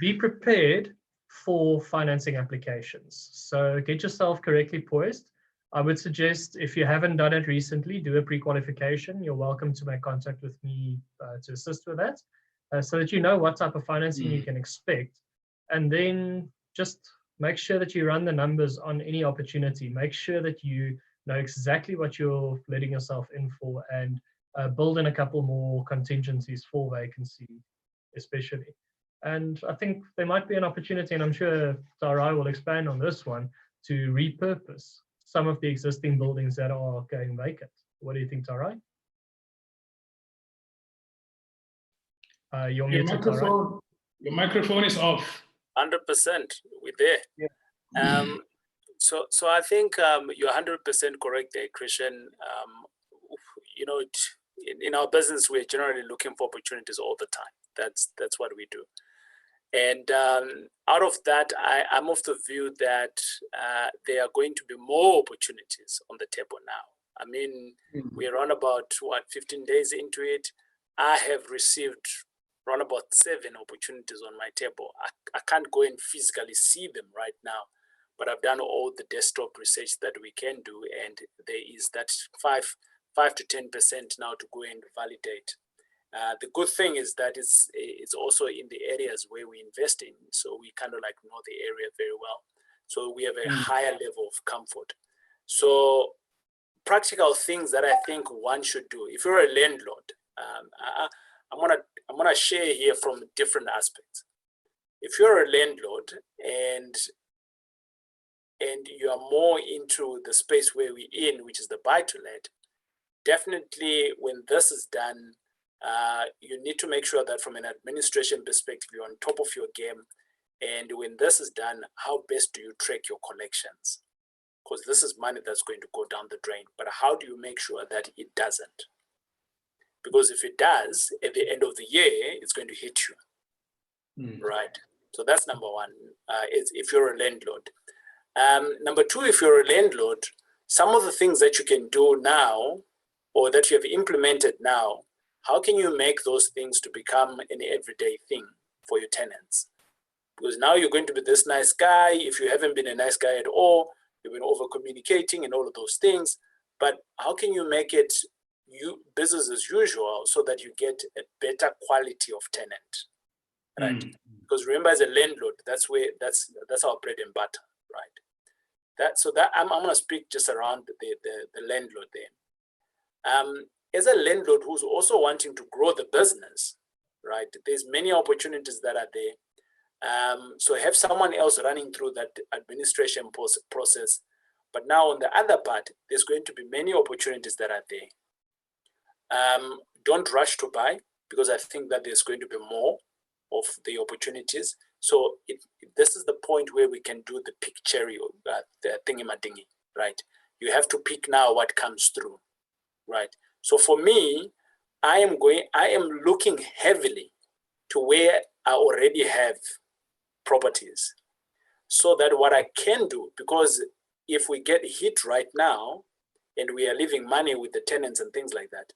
Be prepared for financing applications. So get yourself correctly poised. I would suggest, if you haven't done it recently, do a pre-qualification. You're welcome to make contact with me to assist with that, so that you know what type of financing you can expect. And then just make sure that you run the numbers on any opportunity. Make sure that you know exactly what you're letting yourself in for, and build in a couple more contingencies for vacancy, especially. And I think there might be an opportunity, and I'm sure Taurai will expand on this one, to repurpose some of the existing buildings that are going vacant. What do you think, Taurai? Your microphone is off. 100%, we're there. Yeah. So I think you're 100% correct there, Christiaan. You know, in our business, we're generally looking for opportunities all the time. That's what we do. And out of that, I'm of the view that there are going to be more opportunities on the table now. I mean, we're around about, 15 days into it. I have received around about 7 opportunities on my table. I can't go and physically see them right now, but I've done all the desktop research that we can do, and there is that 5 to 10% now to go and validate. The good thing is that it's also in the areas where we invest in, so we kind of like know the area very well. So we have a higher level of comfort. So practical things that I think one should do. If you're a landlord, I'm gonna share here from different aspects. If you're a landlord and you are more into the space where we're in, which is the buy-to-let, definitely when this is done, you need to make sure that from an administration perspective, you're on top of your game. And when this is done, how best do you track your collections? Because this is money that's going to go down the drain. But how do you make sure that it doesn't? Because if it does, at the end of the year, it's going to hit you, right? So that's number one, if you're a landlord. Number two, if you're a landlord, some of the things that you can do now or that you have implemented now, how can you make those things to become an everyday thing for your tenants? Because now you're going to be this nice guy. If you haven't been a nice guy at all, you've been over communicating and all of those things. But how can you make it business as usual so that you get a better quality of tenant, right? Because remember, as a landlord, that's our bread and butter, right? So I'm going to speak just around the landlord there. As a landlord who's also wanting to grow the business, right? There's many opportunities that are there. So have someone else running through that administration process. But now on the other part, there's going to be many opportunities that are there. Don't rush to buy, because I think that there's going to be more of the opportunities. So this is the point where we can do the pick cherry, the thingy-ma-dingy, right? You have to pick now what comes through, right? So for me, I am looking heavily to where I already have properties, so that what I can do, because if we get hit right now and we are leaving money with the tenants and things like that,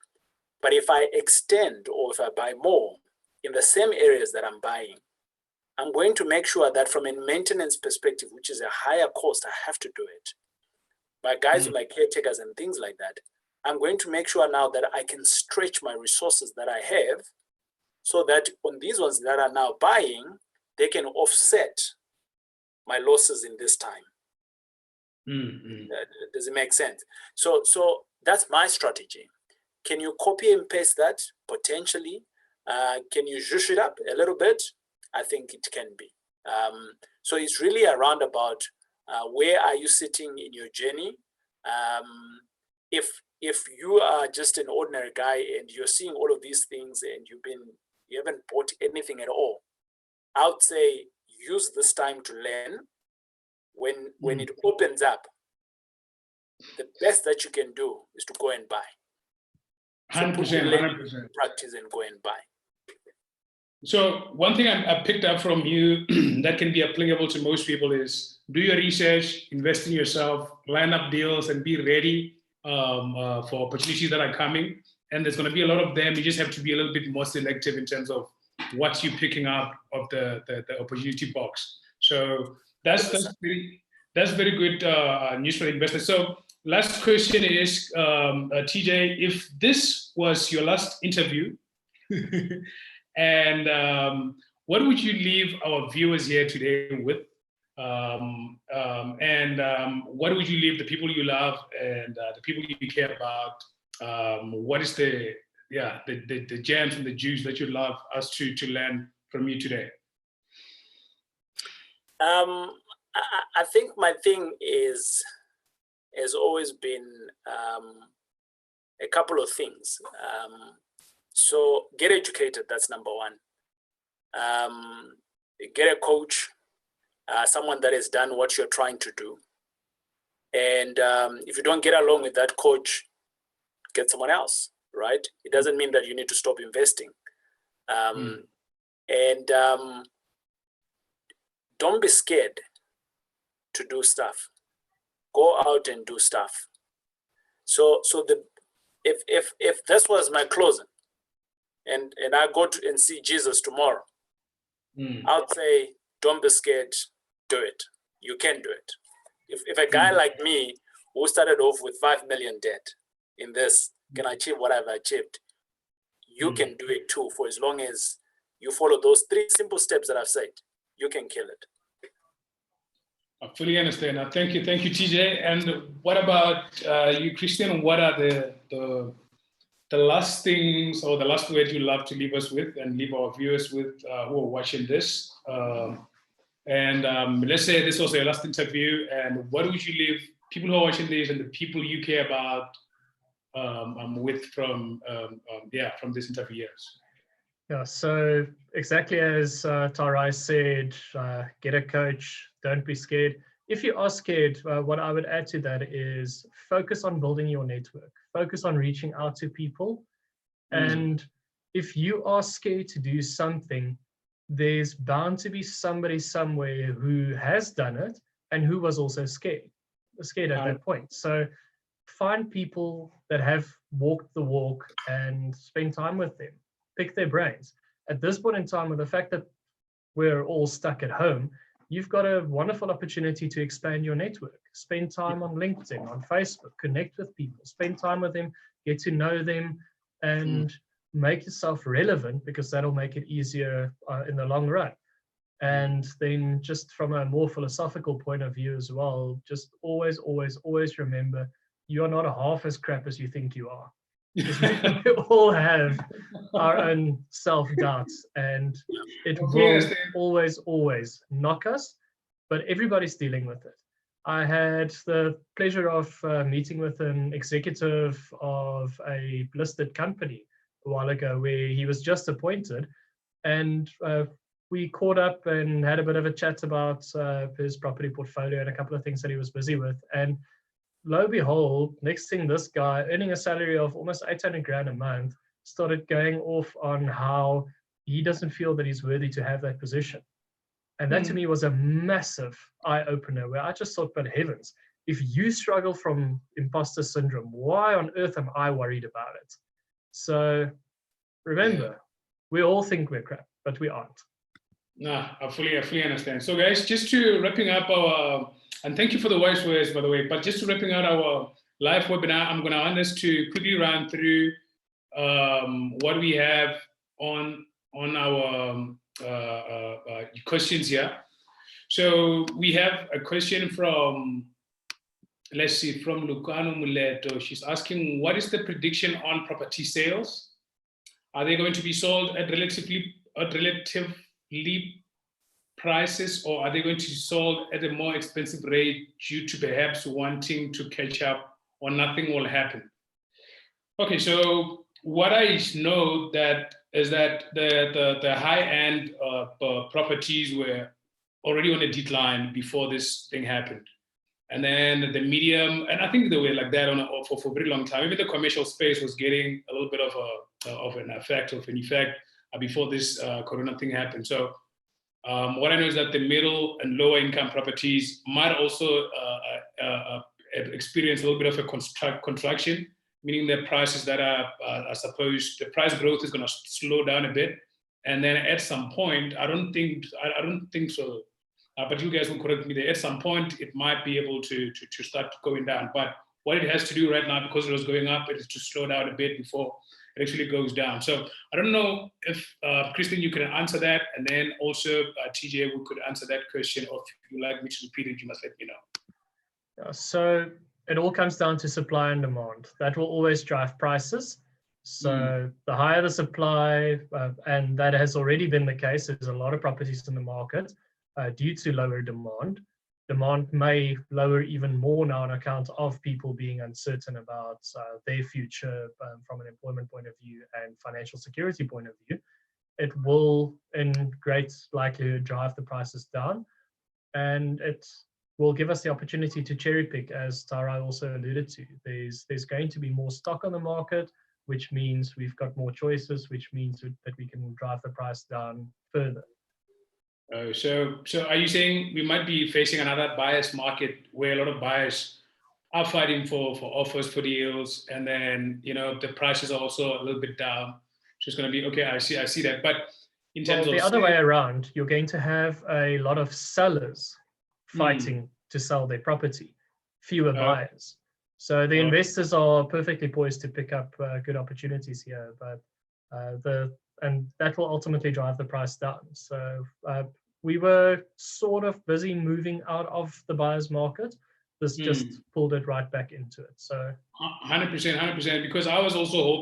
but if I extend or if I buy more in the same areas that I'm buying, I'm going to make sure that from a maintenance perspective, which is a higher cost, I have to do it. My guys with my caretakers and things like that, I'm going to make sure now that I can stretch my resources that I have, so that on these ones that are now buying, they can offset my losses in this time. Does it make sense? So that's my strategy. Can you copy and paste that? Potentially. Can you zhoosh it up a little bit? I think it can be. So it's really around about where are you sitting in your journey? If you are just an ordinary guy and you're seeing all of these things and you haven't bought anything at all, I would say use this time to learn. When it opens up, the best that you can do is to go and buy. 100%, 100%. Practice and go and buy. So one thing I picked up from you that can be applicable to most people is do your research, invest in yourself, line up deals, and be ready for opportunities that are coming. And there's going to be a lot of them. You just have to be a little bit more selective in terms of what you're picking up of the opportunity box. So that's very good news for investors. So last question is, TJ, if this was your last interview, and what would you leave our viewers here today with? What would you leave the people you love and the people you care about? What is the gems and the juice that you'd love us to learn from you today? I think my thing has always been a couple of things. So get educated, that's number one. Get a coach, someone that has done what you're trying to do. And if you don't get along with that coach, get someone else, right? It doesn't mean that you need to stop investing. don't be scared to do stuff. Go out and do stuff. So if this was my closing, and I go to and see Jesus tomorrow, I'd say, don't be scared, do it. You can do it. If a guy like me, who started off with 5 million debt in this, can achieve what I've achieved, you can do it too, for as long as you follow those 3 simple steps that I've said. You can kill it. I fully understand. Thank you, TJ. And what about you, Christiaan? What are the last things or the last words you love to leave us with and leave our viewers with who are watching this? Let's say this was your last interview, and what would you leave people who are watching this and the people you care about with from this interview? Yeah, so exactly as Taurai said, get a coach, don't be scared. If you are scared, what I would add to that is focus on building your network, focus on reaching out to people. And if you are scared to do something, there's bound to be somebody somewhere who has done it and who was also scared at that point. So find people that have walked the walk and spend time with them. Pick their brains. At this point in time, with the fact that we're all stuck at home, you've got a wonderful opportunity to expand your network. Spend time on LinkedIn, on Facebook, connect with people, spend time with them, get to know them, and make yourself relevant, because that'll make it easier in the long run. And then just from a more philosophical point of view as well, just always remember, you are not half as crap as you think you are. We all have our own self-doubts, and it will always knock us, but everybody's dealing with it. I had the pleasure of meeting with an executive of a listed company a while ago, where he was just appointed, and we caught up and had a bit of a chat about his property portfolio and a couple of things that he was busy with. And lo and behold, next thing, this guy, earning a salary of almost 800 grand a month, started going off on how he doesn't feel that he's worthy to have that position. And that to me was a massive eye-opener, where I just thought, but heavens, if you struggle from imposter syndrome, why on earth am I worried about it? So remember, we all think we're crap, but we aren't. No, I fully understand. So guys, just to wrapping up our, and thank you for the voice words, by the way, but just to wrapping out our live webinar, I'm going to want us to quickly run through what we have on our questions here. So we have a question from, let's see, from Lucano Muleto. She's asking, what is the prediction on property sales? Are they going to be sold at relatively prices, or are they going to be sold at a more expensive rate due to perhaps wanting to catch up, or nothing will happen? Okay, so what I know that is that the high-end properties were already on a decline before this thing happened. And then the medium, and I think they were like that for a very long time. Even the commercial space was getting a little bit of an effect before this corona thing happened. So what I know is that the middle and lower income properties might also experience a little bit of a contraction, meaning the prices that are supposed, the price growth is going to slow down a bit. And then at some point, I don't think so, but you guys will correct me there, at some point it might be able to start going down. But what it has to do right now, because it was going up, it is to slow down a bit before it actually goes down. So I don't know if, Christiaan, you can answer that, and then also TJ, we could answer that question, or if you like me to repeat it, you must let me know. So it all comes down to supply and demand. That will always drive prices. So the higher the supply, and that has already been the case, there's a lot of properties in the market due to lower demand. Demand may lower even more now on account of people being uncertain about their future from an employment point of view and financial security point of view. It will, in great likelihood, drive the prices down, and it will give us the opportunity to cherry pick, as Taurai also alluded to. There's going to be more stock on the market, which means we've got more choices, which means that we can drive the price down further. So are you saying we might be facing another buyer's market where a lot of buyers are fighting for offers for deals, and then the prices are also a little bit down? So it's going to be okay. I see that. But in terms of the other way around, you're going to have a lot of sellers fighting to sell their property, fewer buyers. So the investors are perfectly poised to pick up good opportunities here, but and that will ultimately drive the price down. So we were sort of busy moving out of the buyer's market. This just pulled it right back into it. So 100%, because I was also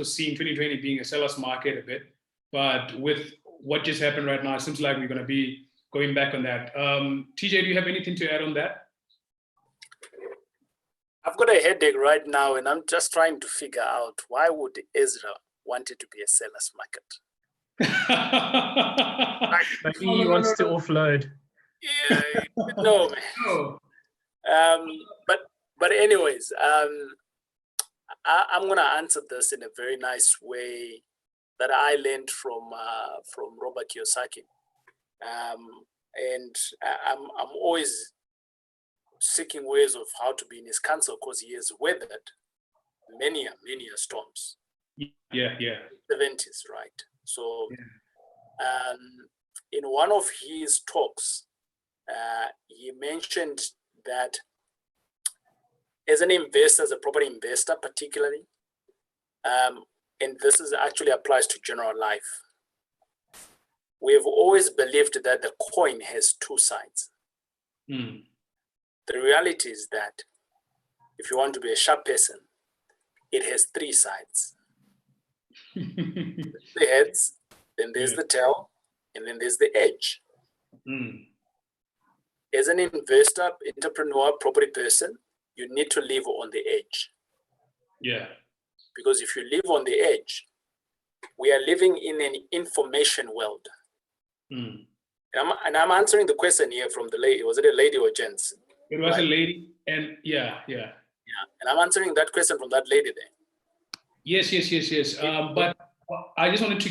seeing 2020 being a seller's market a bit, but with what just happened right now, it seems like we're going to be going back on that. TJ, do you have anything to add on that? I've got a headache right now, and I'm just trying to figure out why would Ezra want it to be a seller's market. Maybe he wants to offload. Yeah, no, man. But anyways, I'm gonna answer this in a very nice way that I learned from Robert Kiyosaki, and I'm always seeking ways of how to be in his counsel, because he has weathered many storms. Yeah. 70s, right? So, in one of his talks, he mentioned that as an investor, as a property investor particularly, and this is actually applies to general life, we've always believed that the coin has two sides. The reality is that if you want to be a sharp person, it has three sides. The heads, then there's the tail, and then there's the edge. As an investor, entrepreneur, property person, you need to live on the edge. Yeah. Because if you live on the edge, we are living in an information world. And I'm answering the question here from the lady. Was it a lady or gents? It was a lady, and yeah. And I'm answering that question from that lady there. Yes. But I just wanted to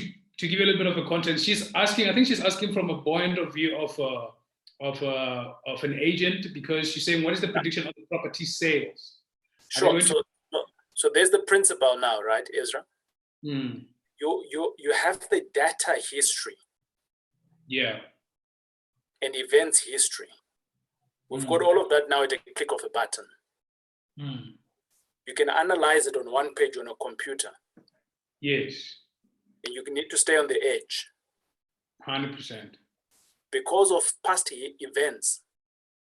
give you a little bit of a context. She's asking. I think she's asking from a point of view of an agent, because she's saying, what is the prediction of the property sales? Sure. So there's the principle now, right, Ezra? You have the data history. Yeah. And events history. We've got all of that now at a click of a button. You can analyze it on one page on a computer. Yes. And you need to stay on the edge. 100%. Because of past events,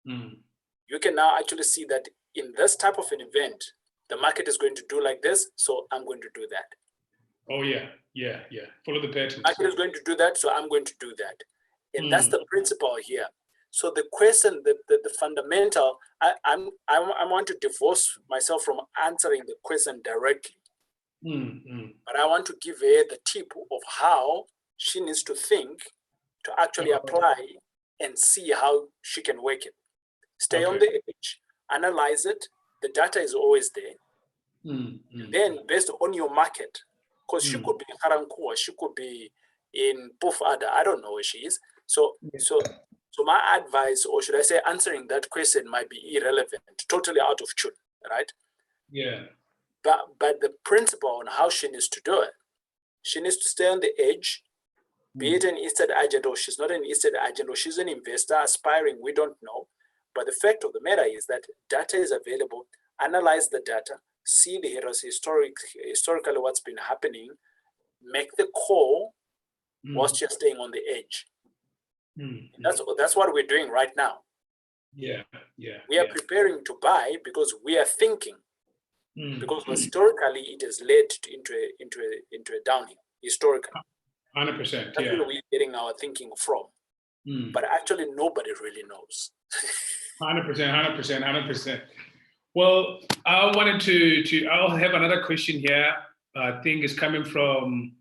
you can now actually see that in this type of an event, the market is going to do like this, so I'm going to do that. Oh, yeah. Follow the pattern. The market is going to do that, so I'm going to do that. And that's the principle here. So the question, the fundamental, I want to divorce myself from answering the question directly. But I want to give her the tip of how she needs to think to actually apply and see how she can work it. Stay on the edge, analyze it. The data is always there. Then based on your market, because she could be in Karankua, she could be in Pufada, I don't know where she is. So my advice, or should I say answering that question, might be irrelevant, totally out of tune, right? Yeah. But the principle on how she needs to do it, she needs to stay on the edge, be it an estate agent or she's not an estate agent or she's an investor aspiring, we don't know. But the fact of the matter is that data is available, analyze the data, see the historically what's been happening, make the call whilst you're staying on the edge. That's what we're doing right now. Yeah. We are preparing to buy because we are thinking. Because historically it has led into a downhill. Historically, 100%. That's where we're getting our thinking from. But actually, nobody really knows. 100%. Well, I wanted to. I'll have another question here. I think it's coming from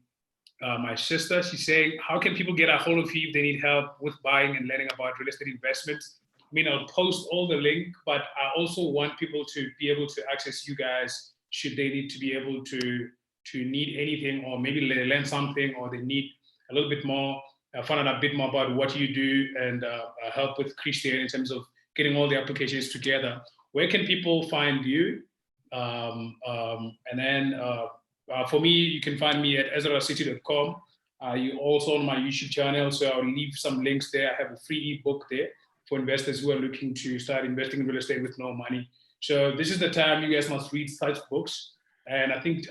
my sister. She's saying, how can people get a hold of you if they need help with buying and learning about real estate investments? I mean, I'll post all the link, but I also want people to be able to access you guys should they need to be able to need anything, or maybe they learn something, or they need a little bit more find out a bit more about what you do and help with Christiaan in terms of getting all the applications together, where can people find you? And then for me, you can find me at ezracity.com. You also on my YouTube channel, so I'll leave some links there. I have a free ebook there for investors who are looking to start investing in real estate with no money. So this is the time you guys must read such books. And I think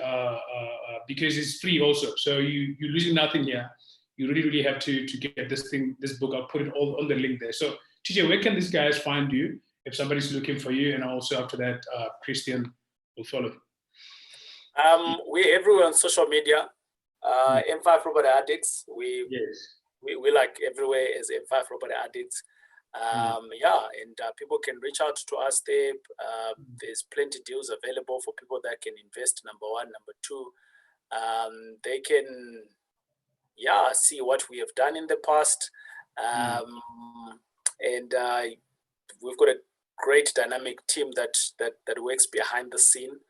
because it's free also, so you're losing nothing here. You really have to get this book. I'll put it all on the link there. So TJ, where can these guys find you if somebody's looking for you? And also after that, Christiaan will follow. We're everywhere on social media. M5 Property Addicts. We like everywhere as M5 Property Addicts. Yeah, and people can reach out to us there. There's plenty of deals available for people that can invest. Number one. Number two, they can see what we have done in the past. And we've got a great dynamic team that works behind the scene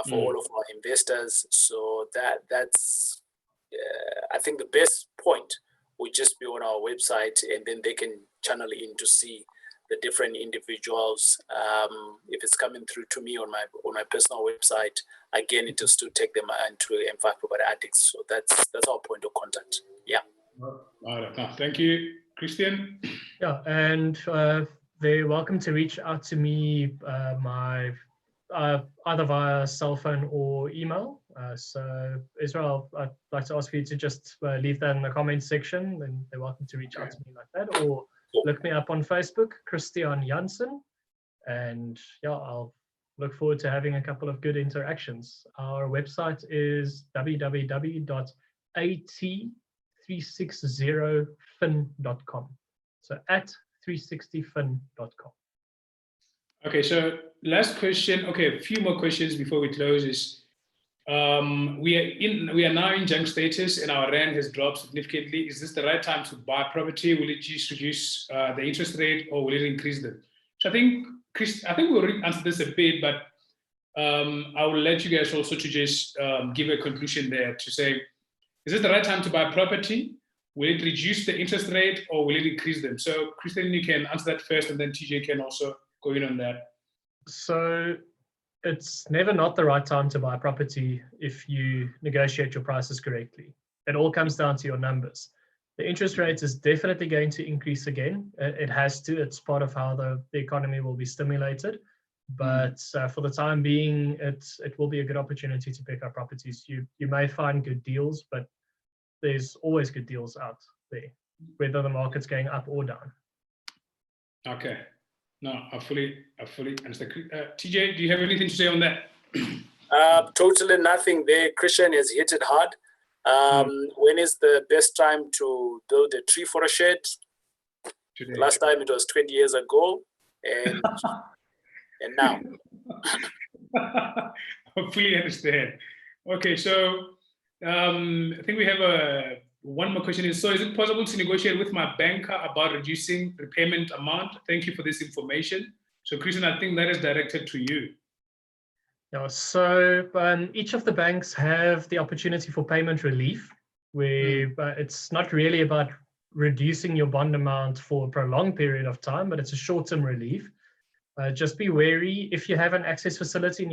for all of our investors. So that's I think the best point would just be on our website, and then they can channel in to see the different individuals. If it's coming through to me on my personal website, again, it is to take them into M5 Property Addicts. So that's our point of contact. Yeah. All right. Thank you, Christiaan. Yeah, and they're welcome to reach out to me either via cell phone or email. So Israel, I'd like to ask for you to just leave that in the comment section, and they're welcome to reach out to me like that, or look me up on Facebook, Christiaan Jansen, and yeah, I'll look forward to having a couple of good interactions. Our website is www.at360fin.com. So at 360fin.com. Okay, so last question. Okay, a few more questions before we close. Is we are now in junk status and our rand has dropped significantly. Is this the right time to buy property? Will it just reduce the interest rate, or will it increase them? So I think we'll already answer this a bit, but I will let you guys also to just give a conclusion there to say, is this the right time to buy property? Will it reduce the interest rate, or will it increase them? So Christiaan, you can answer that first, and then TJ can also go in on that. So it's never not the right time to buy property if you negotiate your prices correctly. It all comes down to your numbers. The interest rate is definitely going to increase again. It has to. It's part of how the economy will be stimulated. But for the time being, it will be a good opportunity to pick up properties. You may find good deals, but there's always good deals out there, whether the market's going up or down. Okay. No, I fully understand. TJ, do you have anything to say on that? Totally nothing there. Christiaan has hit it hard. When is the best time to build a tree for a shed? Today. Last time it was 20 years ago, and now. I fully understand. Okay, so I think we have one more question. So is it possible to negotiate with my banker about reducing repayment amount? Thank you for this information. So Christiaan, I think that is directed to you. Yeah, so each of the banks have the opportunity for payment relief, where it's not really about reducing your bond amount for a prolonged period of time, but it's a short-term relief. Just be wary if you have an access facility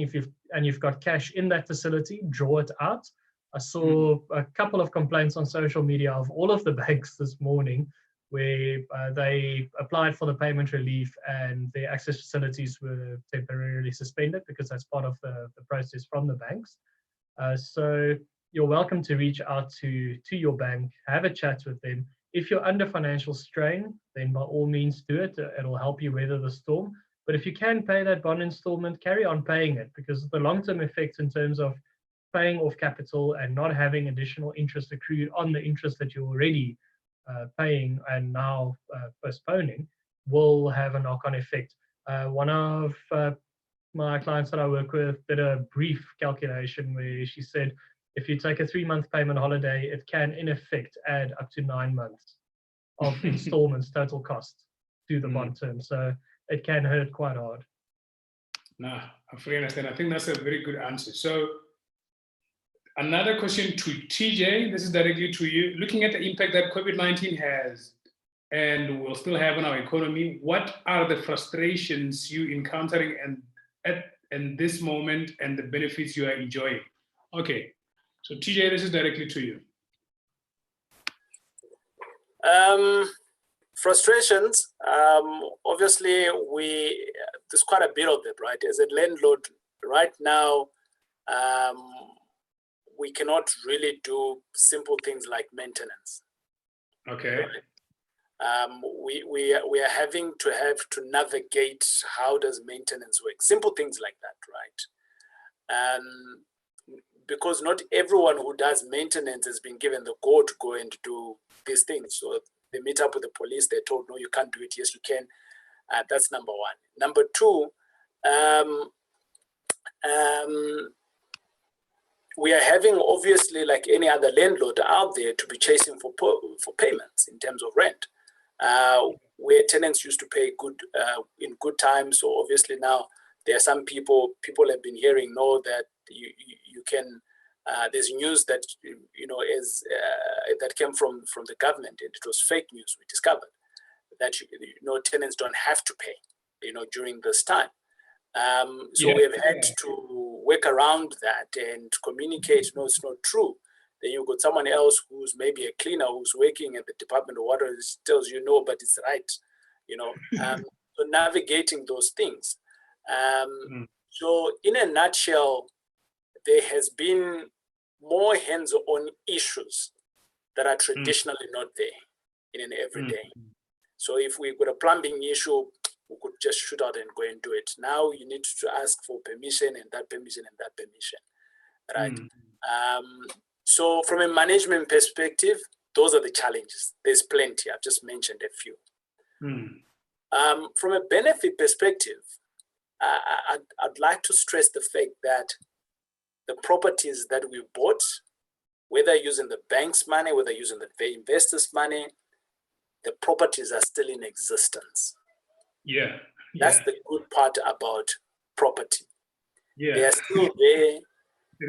and you've got cash in that facility, draw it out. I saw a couple of complaints on social media of all of the banks this morning where they applied for the payment relief and their access facilities were temporarily suspended because that's part of the process from the banks. So you're welcome to reach out to your bank, have a chat with them. If you're under financial strain, then by all means do it. It'll help you weather the storm. But if you can pay that bond installment, carry on paying it, because the long-term effects in terms of paying off capital and not having additional interest accrued on the interest that you're already paying and now postponing will have a knock-on effect. One of my clients that I work with did a brief calculation where she said if you take a 3-month payment holiday, it can in effect add up to 9 months of installments total cost to the bond term. So it can hurt quite hard. No, I fully understand. I think that's a very good answer. So Another question to TJ. This is directly to you. Looking at the impact that COVID-19 has and will still have on our economy, what are the frustrations you encountering in this moment and the benefits you are enjoying? Okay, so TJ, this is directly to you. Frustrations, obviously there's quite a bit of them, right? As a landlord right now, we cannot really do simple things like maintenance. Okay. Right? We are having to navigate how does maintenance work, simple things like that, right? Because not everyone who does maintenance has been given the go to go and do these things. So they meet up with the police, they're told, no, you can't do it. Yes, you can. That's number one. Number two, we are having, obviously, like any other landlord out there, to be chasing for payments in terms of rent. Where tenants used to pay good in good times, so obviously now there are some people have been hearing, no, that you can. There's news that is that came from the government, and it was fake news. We discovered that tenants don't have to pay, during this time. So we have had to work around that and communicate, no, it's not true. Then you've got someone else who's maybe a cleaner who's working at the Department of Water, tells you no, but it's right, so navigating those things. So in a nutshell, there has been more hands-on issues that are traditionally not there in an everyday. So if we've got a plumbing issue, we could just shoot out and go and do it. Now you need to ask for permission and that permission and that permission, right? So from a management perspective, those are the challenges. There's plenty. I've just mentioned a few. From a benefit perspective, I'd like to stress the fact that the properties that we bought, whether using the bank's money, whether using the investors' money, the properties are still in existence. That's the good part about property. They are still there.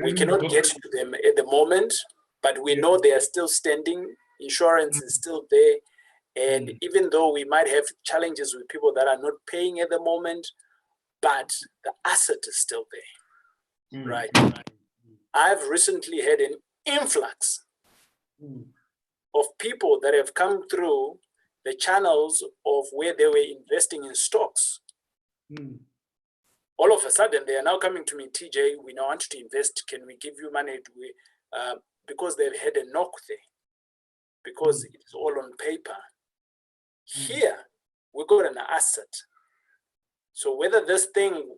We cannot get to them at the moment, but we know they are still standing. Insurance is still there. And even though we might have challenges with people that are not paying at the moment, but the asset is still there, right? I've recently had an influx of people that have come through the channels of where they were investing in stocks. All of a sudden, they are now coming to me, TJ, we now want to invest. Can we give you money? Because they've had a knock there, because it's all on paper. Here, we got an asset. So whether this thing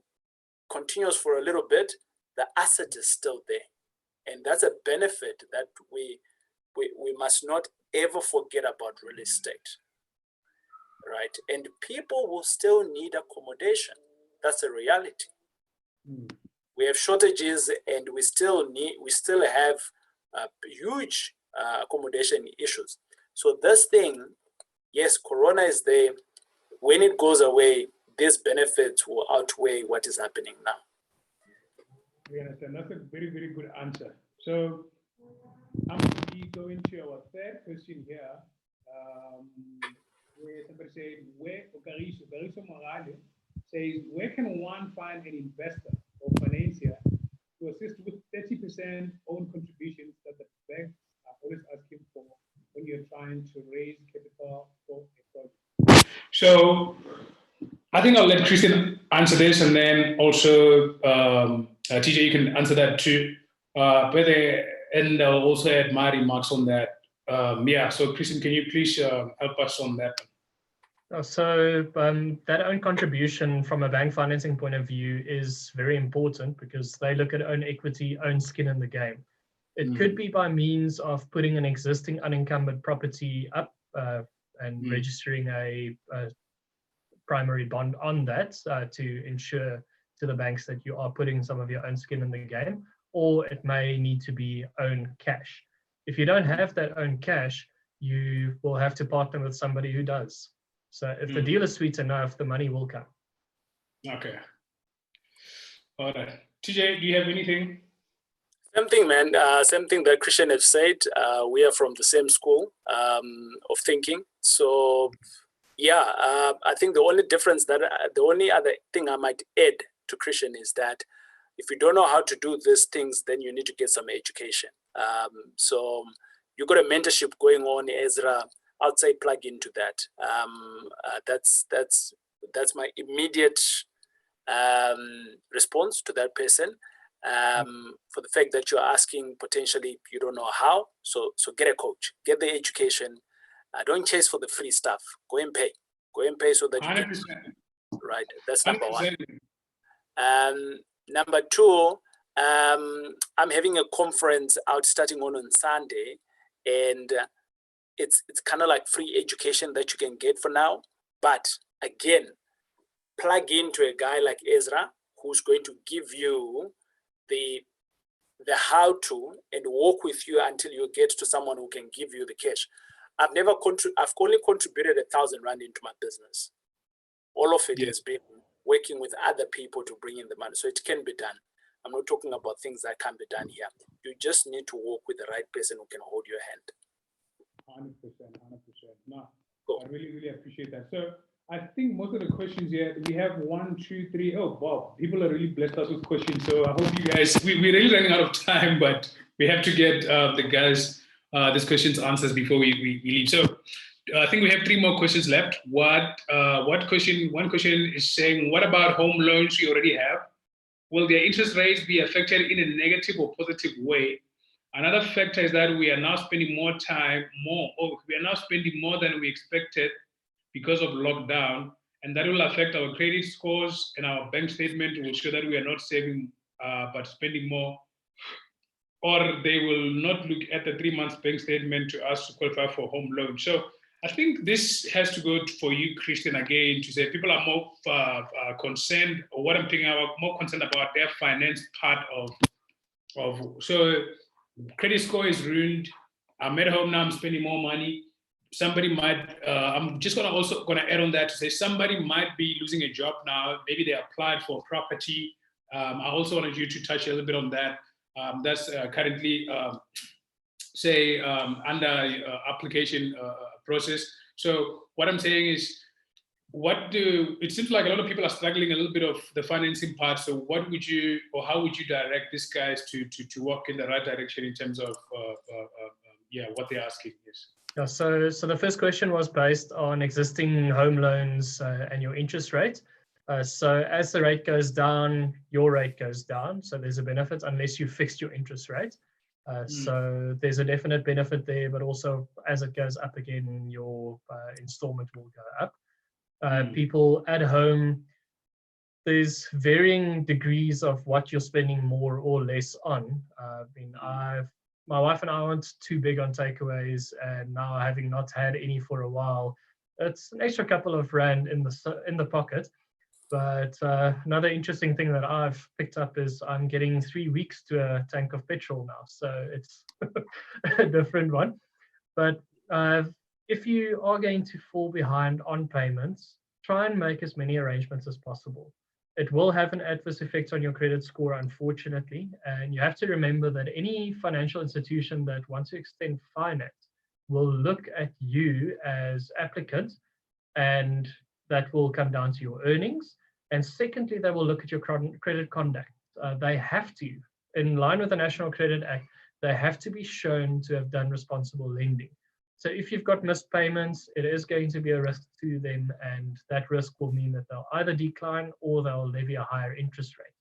continues for a little bit, the asset is still there. And that's a benefit that we must not ever forget about real estate, right? And people will still need accommodation. That's a reality. We have shortages, and we still have huge accommodation issues. So this thing, yes, Corona is there. When it goes away, these benefits will outweigh what is happening now. We understand. That's a very, very good answer. So I'm going to be going to our third question here. Where somebody said, Okariso Morale says, where can one find an investor or financier to assist with 30% own contributions that the banks are always asking for when you're trying to raise capital for a project? So I think I'll let Christiaan answer this, and then also TJ, you can answer that too. And I'll also add my remarks on that. So Christiaan, can you please help us on that? So that own contribution from a bank financing point of view is very important, because they look at own equity, own skin in the game. It could be by means of putting an existing unencumbered property up and registering a primary bond on that to ensure to the banks that you are putting some of your own skin in the game, or it may need to be own cash. If you don't have that own cash, you will have to partner with somebody who does. So if the deal is sweet enough, the money will come. Okay. All right. TJ, do you have anything? Same thing, man. Same thing that Christiaan have said. We are from the same school of thinking. So, yeah, I think the only difference the only other thing I might add to Christiaan is that if you don't know how to do these things, then you need to get some education. So you've got a mentorship going on, Ezra. I'd say plug into that. That's my immediate response to that person. For the fact that you're asking potentially you don't know how, so get a coach, get the education. Don't chase for the free stuff. Go and pay so that you 100%. can, right? That's number 100%. one. Number two, I'm having a conference out starting on Sunday, and it's kind of like free education that you can get for now. But again, plug into a guy like Ezra who's going to give you the how to and walk with you until you get to someone who can give you the cash. I've only contributed 1,000 Rand into my business. All of it has been working with other people to bring in the money. So it can be done. I'm not talking about things that can't be done here. You just need to work with the right person who can hold your hand. 100%. No, cool. I really, really appreciate that. So I think most of the questions here, we have 1, 2, 3. Oh, wow. People are really blessed us with questions. So I hope you guys, we're really running out of time, but we have to get the guys these questions answers before we leave. So I think we have 3 more questions left. One question is saying, what about home loans you already have? Will their interest rates be affected in a negative or positive way? Another factor is that we are now spending more than we expected because of lockdown, and that will affect our credit scores, and our bank statement will show that we are not saving but spending more, or they will not look at the 3 months bank statement to ask to qualify for home loan. So I think this has to go for you, Christiaan, again, to say people are more concerned, or what I'm thinking about, more concerned about their finance part of so credit score is ruined. I'm at home now, I'm spending more money. Somebody might, I'm just gonna add on that to say somebody might be losing a job now. Maybe they applied for property. I also wanted you to touch a little bit on that. That's currently, under application process. So what I'm saying is, it seems like a lot of people are struggling a little bit of the financing part. So what would you, or how would you direct these guys to walk in the right direction in terms of what they're asking? Yes. Yeah, so the first question was based on existing home loans and your interest rate. So as the rate goes down, your rate goes down. So there's a benefit unless you fixed your interest rate. So there's a definite benefit there, but also as it goes up again, your installment will go up. People at home, there's varying degrees of what you're spending more or less on. My wife and I aren't too big on takeaways, and now having not had any for a while, it's an extra couple of Rand in the pocket. But another interesting thing that I've picked up is I'm getting 3 weeks to a tank of petrol now, so it's a different one. But if you are going to fall behind on payments, try and make as many arrangements as possible. It will have an adverse effect on your credit score, unfortunately, and you have to remember that any financial institution that wants to extend finance will look at you as applicant, and that will come down to your earnings. And secondly, they will look at your credit conduct. They have to, in line with the National Credit Act, they have to be shown to have done responsible lending. So if you've got missed payments, it is going to be a risk to them, and that risk will mean that they'll either decline or they'll levy a higher interest rate.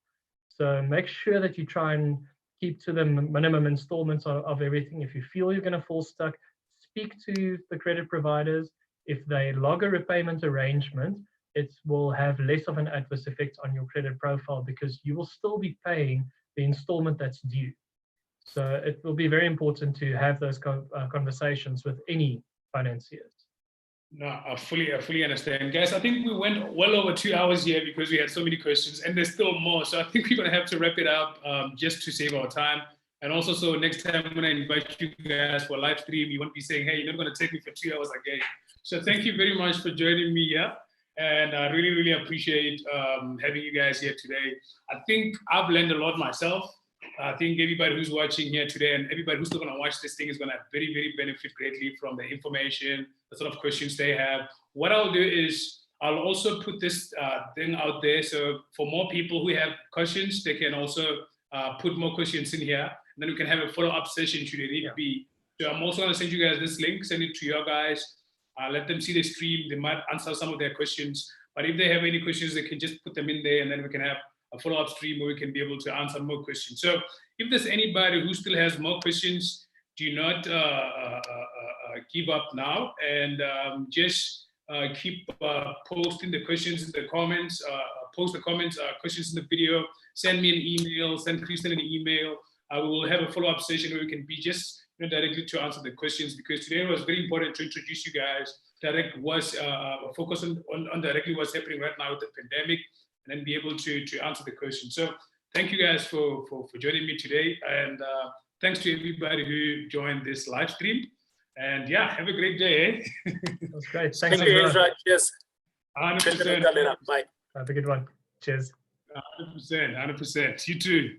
So make sure that you try and keep to the minimum installments of everything. If you feel you're going to fall stuck, speak to the credit providers. If they log a repayment arrangement, it will have less of an adverse effect on your credit profile because you will still be paying the installment that's due. So it will be very important to have those conversations with any financiers. No, I fully understand. Guys, I think we went well over 2 hours here because we had so many questions, and there's still more. So I think we're going to have to wrap it up just to save our time. And also, so next time when I invite you guys for a live stream, you won't be saying, hey, you're not going to take me for 2 hours again. So thank you very much for joining me here. And I really, really appreciate having you guys here today. I think I've learned a lot myself. I think everybody who's watching here today and everybody who's still going to watch this thing is going to very, very benefit greatly from the information, the sort of questions they have. What I'll do is I'll also put this thing out there. So for more people who have questions, they can also put more questions in here. And then we can have a follow-up session should it need be. So I'm also going to send you guys this link, send it to your guys. Let them see the stream. They might answer some of their questions. But if they have any questions, they can just put them in there and then we can have a follow-up stream where we can be able to answer more questions. So if there's anybody who still has more questions, do not give up now and just keep posting the questions in the comments, post the comments, questions in the video, send me an email, send Christiaan an email. We will have a follow-up session where we can be just directly to answer the questions, because today was very important to introduce you guys. Direct was focus on directly what's happening right now with the pandemic, and then be able to answer the question. So thank you guys for joining me today. And thanks to everybody who joined this live stream. And yeah, have a great day. Eh? That's great. Thanks. Thank you, Ezra. Cheers. 100%. Bye. Have a good one. Cheers. 100%. You too.